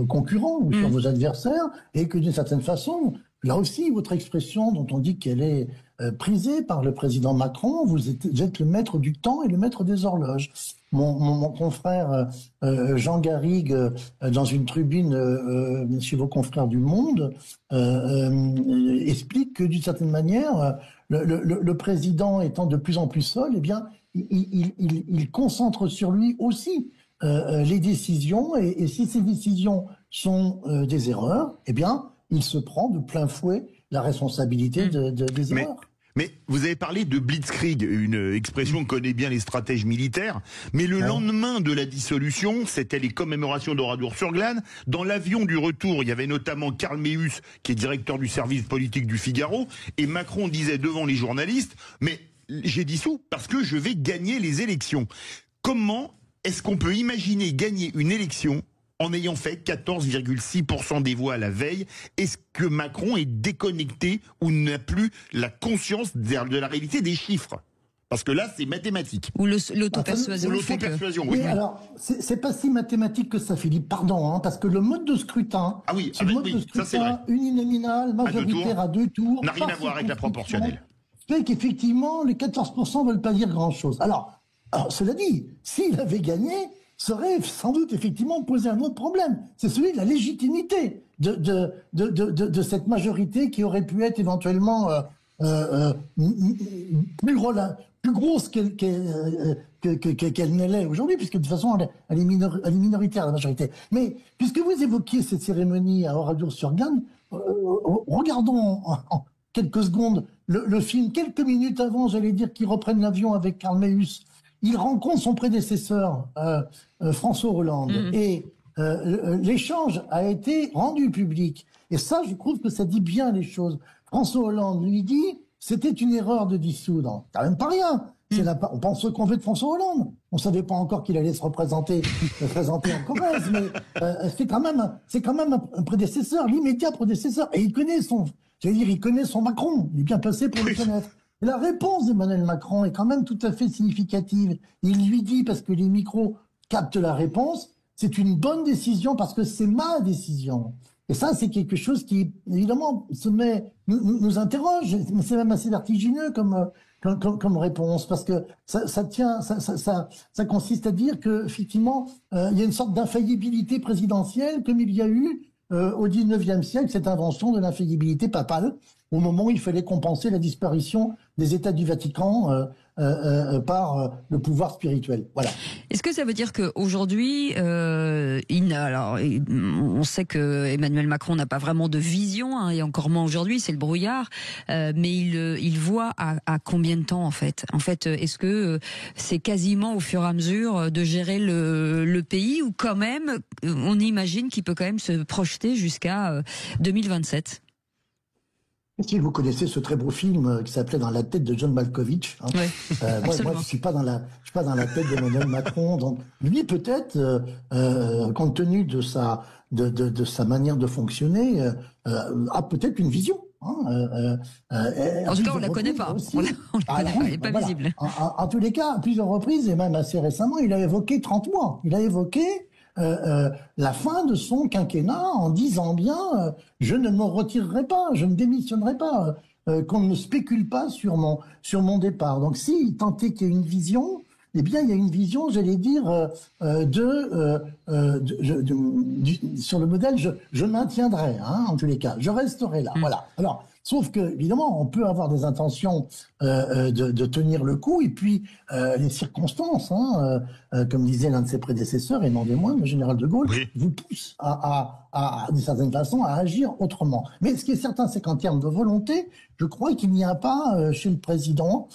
concurrents ou sur vos adversaires, et que d'une certaine façon, là aussi, votre expression dont on dit qu'elle est prisée par le président Macron, vous êtes le maître du temps et le maître des horloges. Mon confrère Jean Garrigue, dans une tribune chez vos confrères du Monde, explique que d'une certaine manière, le président étant de plus en plus seul, eh bien, il concentre sur lui aussi les décisions, et si ces décisions sont des erreurs, eh bien, il se prend de plein fouet la responsabilité des erreurs. Mais vous avez parlé de blitzkrieg, une expression que connaît bien les stratèges militaires. Mais le lendemain de la dissolution, c'était les commémorations d'Oradour-sur-Glane. Dans l'avion du retour, il y avait notamment Karl Meeus, qui est directeur du service politique du Figaro. Et Macron disait devant les journalistes, mais j'ai dissous parce que je vais gagner les élections. Comment est-ce qu'on peut imaginer gagner une élection en ayant fait 14,6% des voix à la veille? Est-ce que Macron est déconnecté ou n'a plus la conscience de la réalité des chiffres? Parce que là, c'est mathématique. Ou l'auto-persuasion. Oui. Alors, c'est pas si mathématique que ça, Philippe. Pardon, parce que le mode de scrutin, uninominal, majoritaire à 2 tours, n'a rien à voir avec la proportionnelle. Fait qu'effectivement, les 14% ne veulent pas dire grand-chose. Alors, cela dit, s'il avait gagné, ça aurait sans doute effectivement posé un autre problème. C'est celui de la légitimité de cette majorité qui aurait pu être éventuellement plus grosse qu'elle ne l'est aujourd'hui, puisque de toute façon elle est minoritaire, la majorité. Mais puisque vous évoquiez cette cérémonie à Oradour-sur-Glane, regardons en quelques secondes le film, quelques minutes avant, j'allais dire, qu'ils reprennent l'avion avec Karl Meeus. Il rencontre son prédécesseur, François Hollande, et l'échange a été rendu public. Et ça, je trouve que ça dit bien les choses. François Hollande lui dit, c'était une erreur de dissoudre. Quand même pas rien. On pense ce qu'on veut de François Hollande. On savait pas encore qu'il allait se présenter en Corrèze, mais c'est quand même un prédécesseur, l'immédiat prédécesseur. Et il connaît son Macron. Il est bien placé pour le connaître. Et la réponse d'Emmanuel Macron est quand même tout à fait significative. Il lui dit, parce que les micros captent la réponse, c'est une bonne décision parce que c'est ma décision. Et ça, c'est quelque chose qui, évidemment, nous interroge. Mais c'est même assez vertigineux comme réponse, parce que ça consiste à dire que, effectivement, il y a une sorte d'infaillibilité présidentielle, comme il y a eu au 19e siècle, cette invention de l'infaillibilité papale, au moment où il fallait compenser la disparition des États du Vatican par le pouvoir spirituel. Voilà. Est-ce que ça veut dire qu'aujourd'hui, on sait que Emmanuel Macron n'a pas vraiment de vision, et encore moins aujourd'hui, c'est le brouillard, mais il voit à combien de temps en fait? En fait, est-ce que c'est quasiment au fur et à mesure de gérer le pays, ou quand même, on imagine qu'il peut quand même se projeter jusqu'à 2027? Si vous connaissez ce très beau film qui s'appelait Dans la tête de John Malkovich, moi je suis pas dans la tête d'Emmanuel Macron, donc lui peut-être, compte tenu de sa manière de fonctionner, a peut-être une vision. En tout cas, on la connaît pas. On la connaît pas, elle est pas visible. En tous les cas, à plusieurs reprises, et même assez récemment, il a évoqué 30 mois. Il a évoqué la fin de son quinquennat en disant bien je ne me retirerai pas, je ne démissionnerai pas, qu'on ne spécule pas sur mon départ. Donc si tant est qu'il y a une vision, eh bien il y a une vision, j'allais dire, sur le modèle je maintiendrai, en tous les cas, je resterai là. Voilà. Alors Sauf que, évidemment, on peut avoir des intentions de tenir le coup, et puis les circonstances, comme disait l'un de ses prédécesseurs, et non des moindres, le général de Gaulle, vous poussent d'une certaine façon à agir autrement. Mais ce qui est certain, c'est qu'en termes de volonté, je crois qu'il n'y a pas chez le président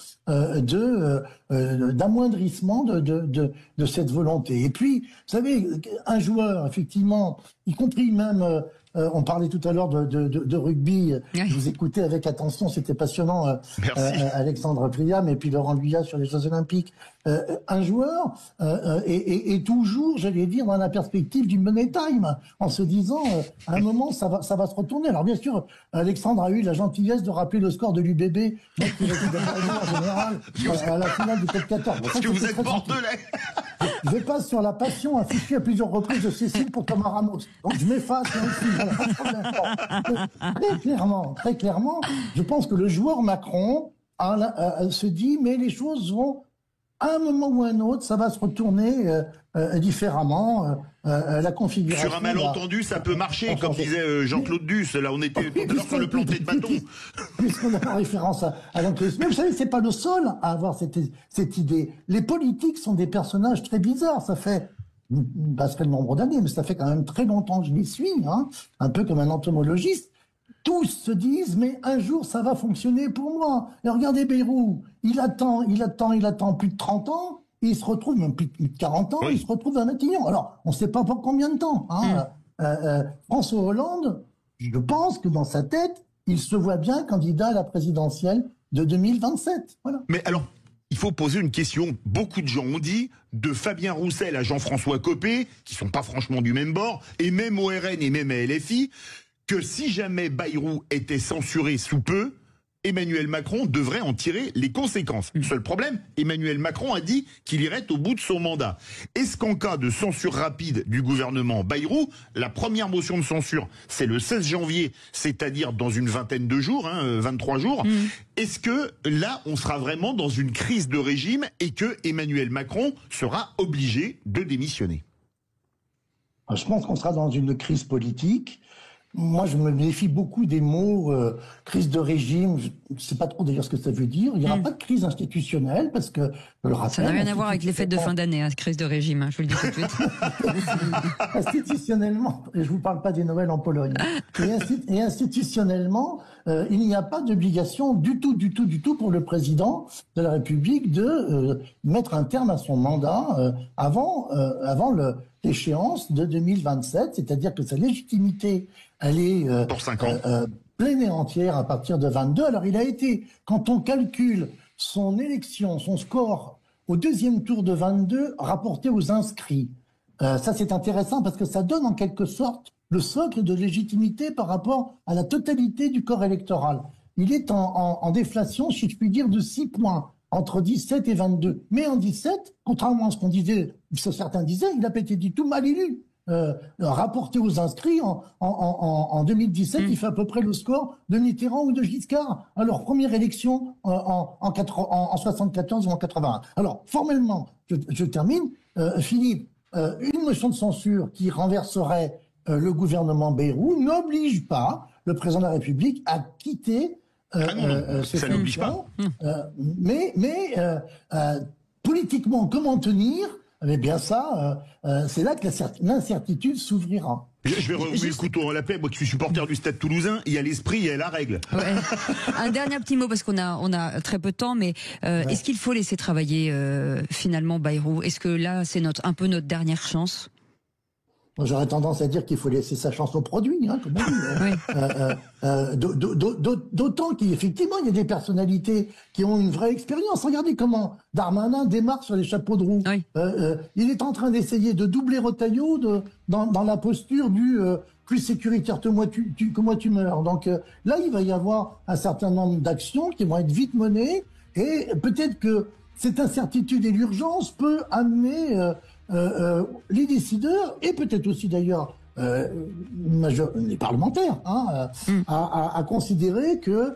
d'amoindrissement de cette volonté. Et puis, vous savez, un joueur, effectivement, y compris même... on parlait tout à l'heure de rugby. Je vous écoutais avec attention, c'était passionnant. Alexandre Priam et puis Laurent Guyat sur les Jeux Olympiques. Un joueur est toujours, j'allais dire, dans la perspective du money time, en se disant, à un moment, ça va se retourner. Alors bien sûr, Alexandre a eu la gentillesse de rappeler le score de l'UBB, moi qui était en général à la finale du top 14. Parce que vous êtes bordelais. Je passe sur la passion affichée à plusieurs reprises de Cécile pour Thomas Ramos. Donc je m'efface là aussi. Très clairement, je pense que le joueur Macron se dit, mais les choses vont, à un moment ou à un autre, ça va se retourner différemment. La configuration. Sur un malentendu, ça peut marcher, comme disait Jean-Claude Duss. Là, on était tout à l'heure sur le planter de bâton. Puisqu'on a en référence à l'entreprise. Mais vous savez, c'est pas le seul à avoir cette idée. Les politiques sont des personnages très bizarres. Ça fait, je ne passerai le nombre d'années, mais ça fait quand même très longtemps que je les suis, un peu comme un entomologiste. Tous se disent, mais un jour, ça va fonctionner pour moi. Et regardez Bayrou, il attend plus de 30 ans, et il se retrouve, même plus de 40 ans, il se retrouve à Matignon. Alors, on ne sait pas pour combien de temps. François Hollande, je pense que dans sa tête, il se voit bien candidat à la présidentielle de 2027. Voilà. Mais alors, il faut poser une question. Beaucoup de gens ont dit, de Fabien Roussel à Jean-François Copé, qui sont pas franchement du même bord, et même au RN et même à LFI, que si jamais Bayrou était censuré sous peu, Emmanuel Macron devrait en tirer les conséquences. Seul problème, Emmanuel Macron a dit qu'il irait au bout de son mandat. Est-ce qu'en cas de censure rapide du gouvernement Bayrou, la première motion de censure, c'est le 16 janvier, c'est-à-dire dans une vingtaine de jours, 23 jours, est-ce que là, on sera vraiment dans une crise de régime et que Emmanuel Macron sera obligé de démissionner? Je pense qu'on sera dans une crise politique. Moi, je me méfie beaucoup des mots crise de régime. Je ne sais pas trop d'ailleurs ce que ça veut dire. Il n'y aura pas de crise institutionnelle parce que, je le rappelle, ça n'a rien à voir avec les fêtes de fin d'année, crise de régime, je vous le dis tout de suite. Institutionnellement, et je vous parle pas des Noëls en Pologne, et institutionnellement, il n'y a pas d'obligation du tout pour le président de la République de mettre un terme à son mandat avant l'échéance de 2027, c'est-à-dire que sa légitimité, elle est pour 5 ans. Pleine et entière à partir de 22. Alors il a été, quand on calcule son élection, son score au deuxième tour de 22 rapporté aux inscrits, ça c'est intéressant parce que ça donne en quelque sorte le socle de légitimité par rapport à la totalité du corps électoral. Il est en déflation, si je puis dire, de 6 points entre 17 et 22. Mais en 17, contrairement à ce qu'on disait, ce que certains disaient, il a été du tout mal élu. Rapporté aux inscrits en 2017, il fait à peu près le score de Mitterrand ou de Giscard à leur première élection en 74 ou en 81. Alors, formellement, je termine, Philippe, une motion de censure qui renverserait le gouvernement Bayrou n'oblige pas le président de la République à quitter ça n'oblige pas. Mais politiquement, comment tenir? Eh bien ça, c'est là que l'incertitude s'ouvrira. Je vais remuer le couteau en la plaie, moi qui suis supporter du Stade Toulousain, il y a l'esprit, il y a la règle. Ouais. Un dernier petit mot, parce qu'on a très peu de temps, mais est-ce qu'il faut laisser travailler finalement Bayrou? Est-ce que là, c'est un peu notre dernière chance? J'aurais tendance à dire qu'il faut laisser sa chance au produit, comme on dit. D'autant qu'effectivement, il y a des personnalités qui ont une vraie expérience. Regardez comment Darmanin démarre sur les chapeaux de roue. Oui. Il est en train d'essayer de doubler Retailleau dans la posture du plus sécuritaire que moi tu meurs. Donc là, il va y avoir un certain nombre d'actions qui vont être vite menées et peut-être que cette incertitude et l'urgence peut amener les décideurs et peut-être aussi d'ailleurs les parlementaires à considérer que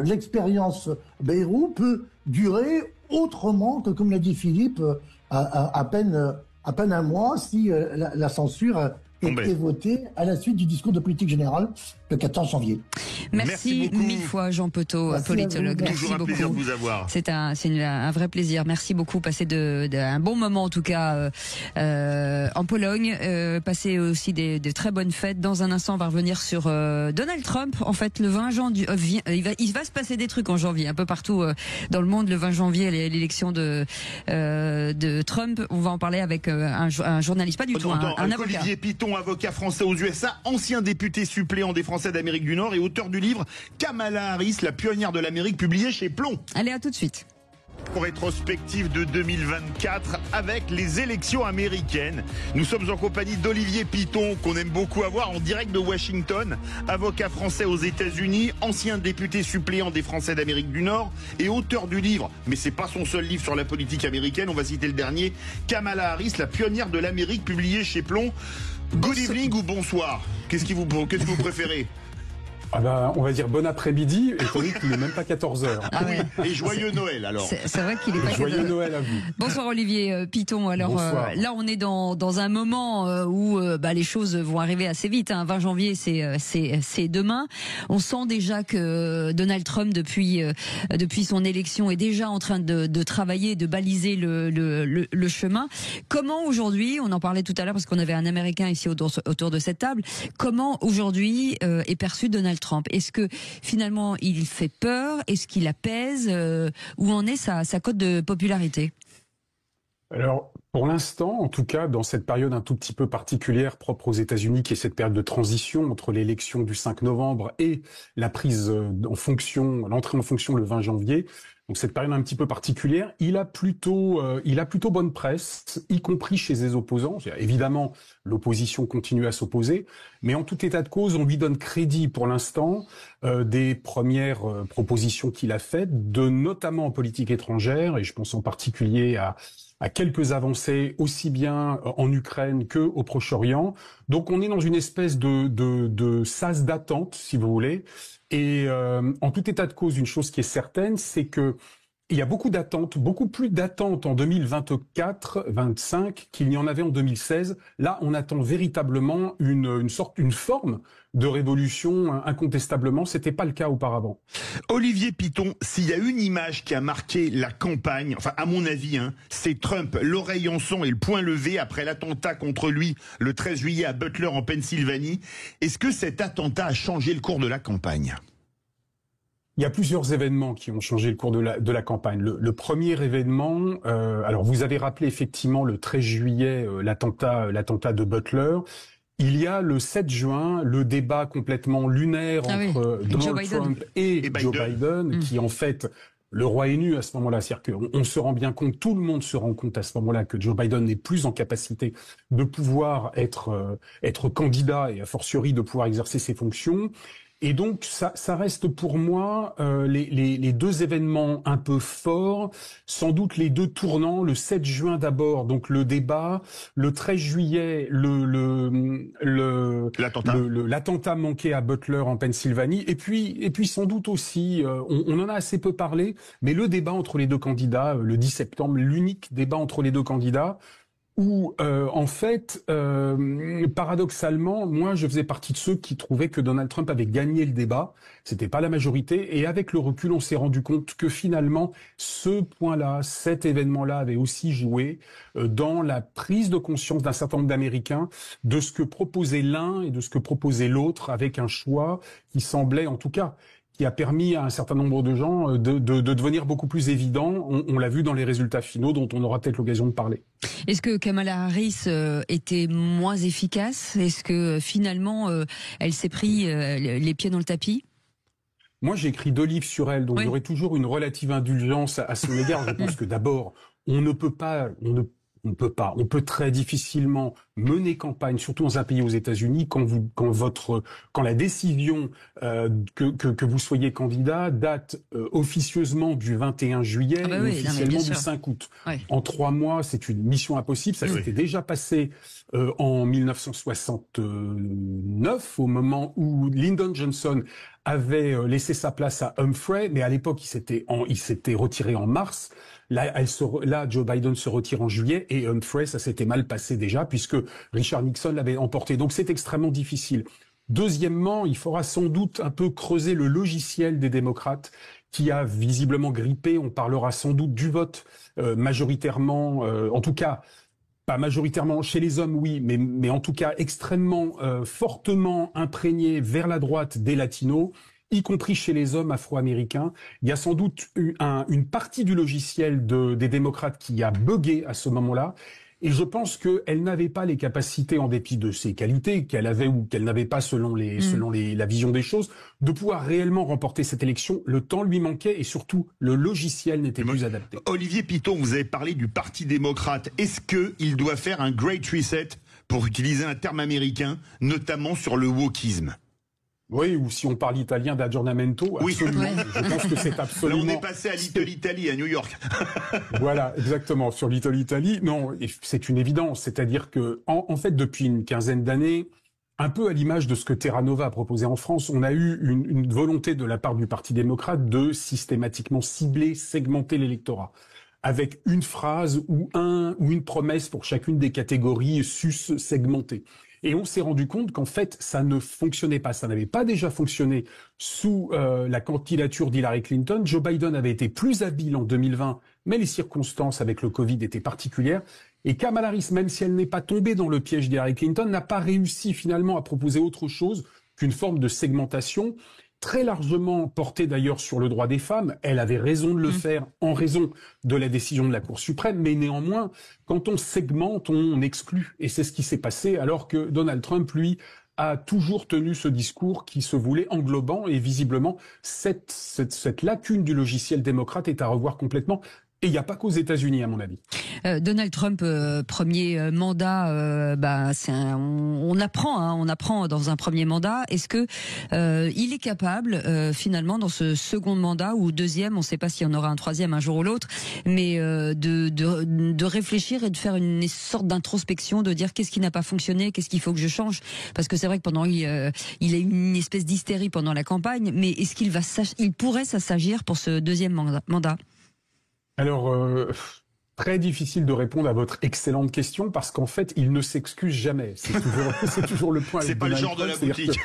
l'expérience Bayrou peut durer autrement que, comme l'a dit Philippe, à peine un mois si la censure était votée à la suite du discours de politique générale le 14 janvier. Merci beaucoup. mille fois, Jean Petot, Merci à politologue. vous. Merci Toujours un beaucoup. plaisir de vous avoir. C'est un vrai plaisir. Merci beaucoup. Passez un bon moment en tout cas en Pologne. Passez aussi des très bonnes fêtes. Dans un instant, on va revenir sur Donald Trump. En fait, le 20 janvier, il va se passer des trucs en janvier, un peu partout dans le monde. Le 20 janvier, l'élection de Trump. On va en parler avec un journaliste, pas du tout, un avocat. Olivier Piton, avocat français aux USA, ancien député suppléant des Français d'Amérique du Nord et auteur du livre Kamala Harris, la pionnière de l'Amérique, publié chez Plomb. Allez, à tout de suite. Rétrospective de 2024 avec les élections américaines. Nous sommes en compagnie d'Olivier Piton, qu'on aime beaucoup avoir en direct de Washington, avocat français aux États-Unis, ancien député suppléant des Français d'Amérique du Nord et auteur du livre, mais c'est pas son seul livre sur la politique américaine, on va citer le dernier, Kamala Harris, la pionnière de l'Amérique, publié chez Plomb. Good evening ou bonsoir? Qu'est-ce que vous préférez? Ah ben, on va dire bon après-midi, étant donné qu'il n'est même pas 14h. Ah ouais. Et joyeux Noël alors. C'est vrai qu'il est pas Joyeux Noël à vous. Bonsoir Olivier Piton. Alors là on est dans un moment où les choses vont arriver assez vite. 20 janvier c'est demain. On sent déjà que Donald Trump depuis son élection est déjà en train de travailler, de baliser le chemin. Comment aujourd'hui, on en parlait tout à l'heure parce qu'on avait un Américain ici autour de cette table. Comment aujourd'hui est perçu Donald Trump? Est-ce que finalement il fait peur? Est-ce qu'il apaise? Où en est sa cote de popularité? Alors, pour l'instant, en tout cas, dans cette période un tout petit peu particulière propre aux États-Unis, qui est cette période de transition entre l'élection du 5 novembre et la prise l'entrée en fonction le 20 janvier, donc cette période un petit peu particulière, il a plutôt bonne presse, y compris chez ses opposants. Évidemment, l'opposition continue à s'opposer, mais en tout état de cause, on lui donne crédit pour l'instant des premières propositions qu'il a faites, notamment en politique étrangère, et je pense en particulier à quelques avancées aussi bien en Ukraine que au Proche-Orient. Donc on est dans une espèce de sas d'attente, si vous voulez. Et en tout état de cause, une chose qui est certaine, c'est que il y a beaucoup d'attentes, beaucoup plus d'attentes en 2024-25 qu'il n'y en avait en 2016. Là, on attend véritablement une forme de révolution, incontestablement. C'était pas le cas auparavant. Olivier Piton, s'il y a une image qui a marqué la campagne, enfin à mon avis, c'est Trump, l'oreille en son et le poing levé après l'attentat contre lui le 13 juillet à Butler en Pennsylvanie. Est-ce que cet attentat a changé le cours de la campagne? Il y a plusieurs événements qui ont changé le cours de la campagne. Le premier événement, alors vous avez rappelé effectivement le 13 juillet l'attentat de Butler. Il y a le 7 juin le débat complètement lunaire entre Donald Trump et Joe Biden, qui en fait le roi est nu à ce moment-là. C'est-à-dire qu'on se rend bien compte, tout le monde se rend compte à ce moment-là que Joe Biden n'est plus en capacité de pouvoir être candidat et a fortiori de pouvoir exercer ses fonctions. Et donc, ça reste pour moi les deux événements un peu forts, sans doute les deux tournants. Le 7 juin d'abord, donc le débat, le 13 juillet, l'attentat manqué à Butler en Pennsylvanie, et puis sans doute aussi, on en a assez peu parlé, mais le débat entre les deux candidats, le 10 septembre, l'unique débat entre les deux candidats, où en fait, paradoxalement, moi je faisais partie de ceux qui trouvaient que Donald Trump avait gagné le débat. C'était pas la majorité, et avec le recul, on s'est rendu compte que finalement, ce point-là, cet événement-là avait aussi joué dans la prise de conscience d'un certain nombre d'Américains de ce que proposait l'un et de ce que proposait l'autre, avec un choix qui semblait, en tout cas, qui a permis à un certain nombre de gens de devenir beaucoup plus évident. On l'a vu dans les résultats finaux dont on aura peut-être l'occasion de parler. Est-ce que Kamala Harris était moins efficace? Est-ce que finalement elle s'est pris les pieds dans le tapis? Moi, j'ai écrit 2 livres sur elle, donc j'aurais toujours une relative indulgence à son égard. Je pense que d'abord, on peut très difficilement mener campagne, surtout dans un pays aux États-Unis, quand la décision que vous soyez candidat date officieusement du 21 juillet et officiellement du 5 août. Ouais. En 3 mois, c'est une mission impossible. Ça s'était déjà passé en 1969, au moment où Lyndon Johnson avait laissé sa place à Humphrey, mais à l'époque, il s'était retiré en mars. Là, Joe Biden se retire en juillet et Humphrey, ça s'était mal passé déjà puisque Richard Nixon l'avait emporté. Donc c'est extrêmement difficile. Deuxièmement, il faudra sans doute un peu creuser le logiciel des démocrates qui a visiblement grippé. On parlera sans doute du vote majoritairement, en tout cas pas majoritairement chez les hommes, oui, mais en tout cas extrêmement fortement imprégné vers la droite des latinos, y compris chez les hommes afro-américains. Il y a sans doute une partie du logiciel des démocrates qui a bugué à ce moment-là. Et je pense qu'elle n'avait pas les capacités, en dépit de ses qualités, qu'elle avait ou qu'elle n'avait pas selon la vision des choses, de pouvoir réellement remporter cette élection. Le temps lui manquait et surtout, le logiciel n'était plus adapté. Olivier Piton, vous avez parlé du Parti démocrate. Est-ce qu'il doit faire un Great Reset, pour utiliser un terme américain, notamment sur le wokisme? Oui, ou si on parle italien d'aggiornamento, absolument. Oui. Je pense que c'est absolument... Là, on est passé à Little Italy, à New York. Voilà, exactement. Sur Little Italy, non, c'est une évidence. C'est-à-dire que, en fait, depuis une quinzaine d'années, un peu à l'image de ce que Terra Nova a proposé en France, on a eu une volonté de la part du Parti démocrate de systématiquement cibler, segmenter l'électorat, avec une phrase ou une promesse pour chacune des catégories segmentées. Et on s'est rendu compte qu'en fait, ça ne fonctionnait pas. Ça n'avait pas déjà fonctionné sous la candidature d'Hillary Clinton. Joe Biden avait été plus habile en 2020, mais les circonstances avec le Covid étaient particulières. Et Kamala Harris, même si elle n'est pas tombée dans le piège d'Hillary Clinton, n'a pas réussi finalement à proposer autre chose qu'une forme de segmentation, très largement portée d'ailleurs sur le droit des femmes. Elle avait raison de le faire en raison de la décision de la Cour suprême, mais néanmoins, quand on segmente, on exclut. Et c'est ce qui s'est passé alors que Donald Trump, lui, a toujours tenu ce discours qui se voulait englobant, et visiblement, cette lacune du logiciel démocrate est à revoir complètement. Et il n'y a pas qu'aux États-Unis, à mon avis. Donald Trump, premier mandat, on apprend dans un premier mandat. Est-ce que il est capable, finalement, dans ce second mandat ou deuxième, on ne sait pas s'il y en aura un troisième un jour ou l'autre, mais de réfléchir et de faire une sorte d'introspection, de dire qu'est-ce qui n'a pas fonctionné, qu'est-ce qu'il faut que je change, parce que c'est vrai que pendant il a eu une espèce d'hystérie pendant la campagne, mais est-ce il pourrait s'agir pour ce deuxième mandat? Alors, très difficile de répondre à votre excellente question parce qu'en fait, il ne s'excuse jamais. C'est toujours le point. C'est pas le genre de la boutique.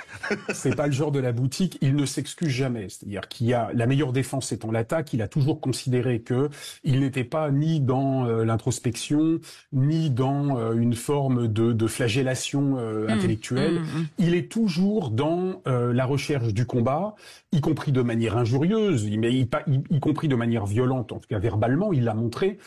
C'est pas le genre de la boutique. Il ne s'excuse jamais. C'est-à-dire qu'il y a la meilleure défense étant l'attaque. Il a toujours considéré que il n'était pas ni dans l'introspection, ni dans une forme de flagellation intellectuelle. Il est toujours dans la recherche du combat, y compris de manière injurieuse, mais y compris de manière violente, en tout cas verbalement. Il l'a montré.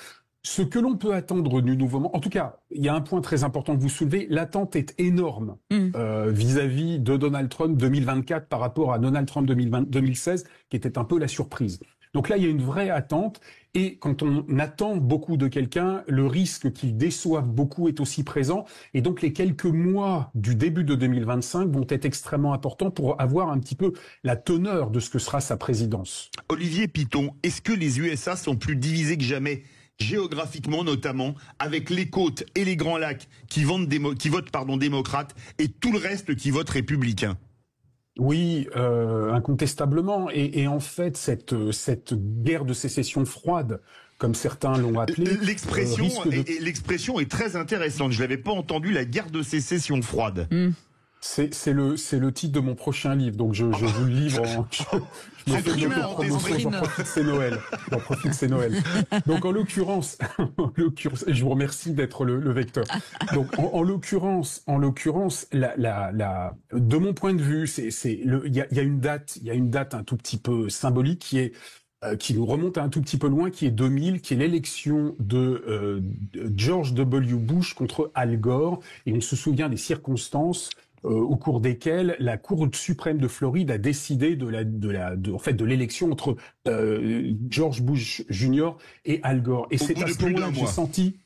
Ce que l'on peut attendre du nouveau mandat, en tout cas, il y a un point très important que vous soulevez, l'attente est énorme vis-à-vis de Donald Trump 2024 par rapport à Donald Trump 2016, qui était un peu la surprise. Donc là, il y a une vraie attente, et quand on attend beaucoup de quelqu'un, le risque qu'il déçoive beaucoup est aussi présent, et donc les quelques mois du début de 2025 vont être extrêmement importants pour avoir un petit peu la teneur de ce que sera sa présidence. Olivier Piton, est-ce que les USA sont plus divisés que jamais ? Géographiquement notamment, avec les côtes et les grands lacs qui votent démocrates et tout le reste qui vote républicain. Oui, incontestablement. Et en fait, cette guerre de sécession froide, comme certains l'ont appelée... L'expression est très intéressante. Je l'avais pas entendu, la guerre de sécession froide. C'est le titre de mon prochain livre, donc je vous le livre. Je me fais de l'autopromotion, j'en profite, c'est Noël. Donc en l'occurrence, je vous remercie d'être le vecteur. Donc en l'occurrence, de mon point de vue, il y a une date un tout petit peu symbolique qui nous remonte un tout petit peu loin, qui est 2000, qui est l'élection de George W. Bush contre Al Gore, et on se souvient des circonstances au cours desquelles la Cour suprême de Floride a décidé de l'élection entre George Bush Jr. et Al Gore. Et c'est à ce moment-là que j'ai senti,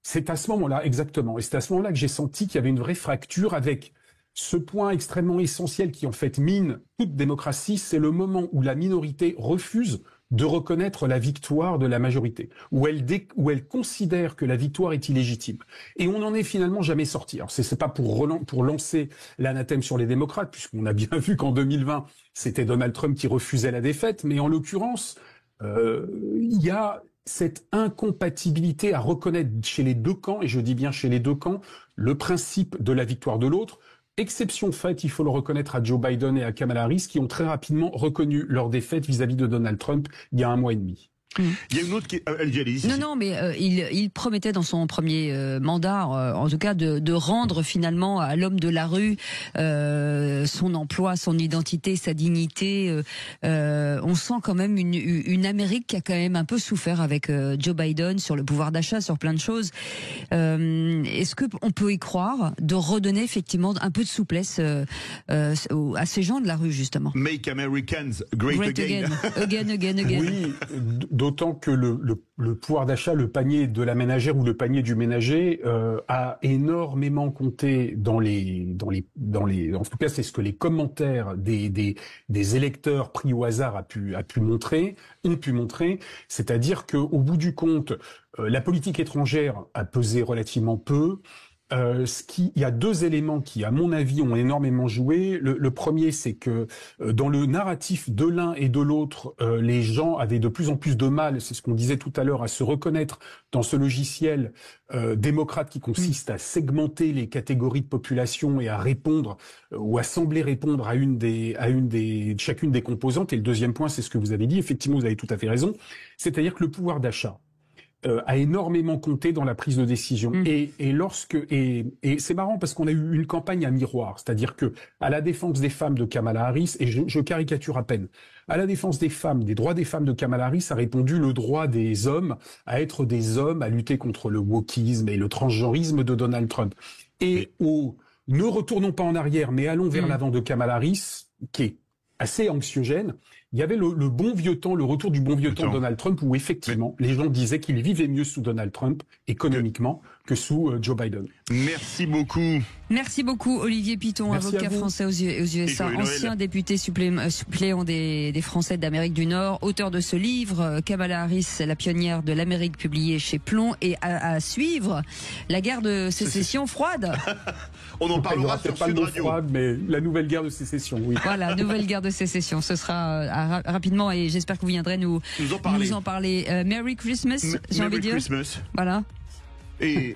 c'est à ce moment-là exactement, et c'est à ce moment-là que j'ai senti qu'il y avait une vraie fracture avec ce point extrêmement essentiel qui en fait mine toute démocratie, c'est le moment où la minorité refuse de reconnaître la victoire de la majorité, où elle considère que la victoire est illégitime. Et on n'en est finalement jamais sorti. Alors c'est pas pour lancer l'anathème sur les démocrates, puisqu'on a bien vu qu'en 2020, c'était Donald Trump qui refusait la défaite, mais en l'occurrence, il y a cette incompatibilité à reconnaître chez les deux camps, et je dis bien chez les deux camps, le principe de la victoire de l'autre, Exception faite, il faut le reconnaître, à Joe Biden et à Kamala Harris, qui ont très rapidement reconnu leur défaite vis-à-vis de Donald Trump il y a 1 mois et demi. Il y a une autre qui... allez-y. Non, mais il promettait dans son premier mandat, en tout cas, de rendre finalement à l'homme de la rue son emploi, son identité, sa dignité. On sent quand même une Amérique qui a quand même un peu souffert avec Joe Biden sur le pouvoir d'achat, sur plein de choses. Est-ce qu'on peut y croire, de redonner effectivement un peu de souplesse à ces gens de la rue, justement? Make Americans great again. Again. Oui, d'autant que le pouvoir d'achat, le panier de la ménagère ou le panier du ménager a énormément compté dans les, en tout cas c'est ce que les commentaires des électeurs pris au hasard ont pu montrer, c'est-à-dire que au bout du compte, la politique étrangère a pesé relativement peu. Il y a 2 éléments qui, à mon avis, ont énormément joué. Le premier, c'est que dans le narratif de l'un et de l'autre, les gens avaient de plus en plus de mal, c'est ce qu'on disait tout à l'heure, à se reconnaître dans ce logiciel démocrate qui consiste à segmenter les catégories de population et à répondre ou à sembler répondre à chacune des composantes. Et le deuxième point, c'est ce que vous avez dit. Effectivement, vous avez tout à fait raison. C'est-à-dire que le pouvoir d'achat a énormément compté dans la prise de décision. Et c'est marrant parce qu'on a eu une campagne à miroir, c'est-à-dire que à la défense des femmes de Kamala Harris, et je caricature à peine, à la défense des femmes, des droits des femmes de Kamala Harris a répondu le droit des hommes à être des hommes, à lutter contre le wokisme et le transgenrisme de Donald Trump. Et ne retournons pas en arrière, mais allons vers l'avant de Kamala Harris, qui est assez anxiogène. Il y avait le bon vieux temps, le retour du bon vieux temps de Donald Trump, où effectivement, les gens disaient qu'il vivait mieux sous Donald Trump, économiquement, que sous Joe Biden. Merci beaucoup. Merci beaucoup, Olivier Piton, avocat français aux USA, ancien député suppléant des Français d'Amérique du Nord, auteur de ce livre, Kamala Harris, la pionnière de l'Amérique, publié chez Plomb, et à suivre, la guerre de sécession froide. On en parlera sur Sud Radio. Froide, mais la nouvelle guerre de sécession, oui. Voilà, nouvelle guerre de sécession. Ce sera rapidement, et j'espère que vous viendrez nous en parler. Merry Christmas, j'ai envie de dire. Merry Christmas. Voilà. Et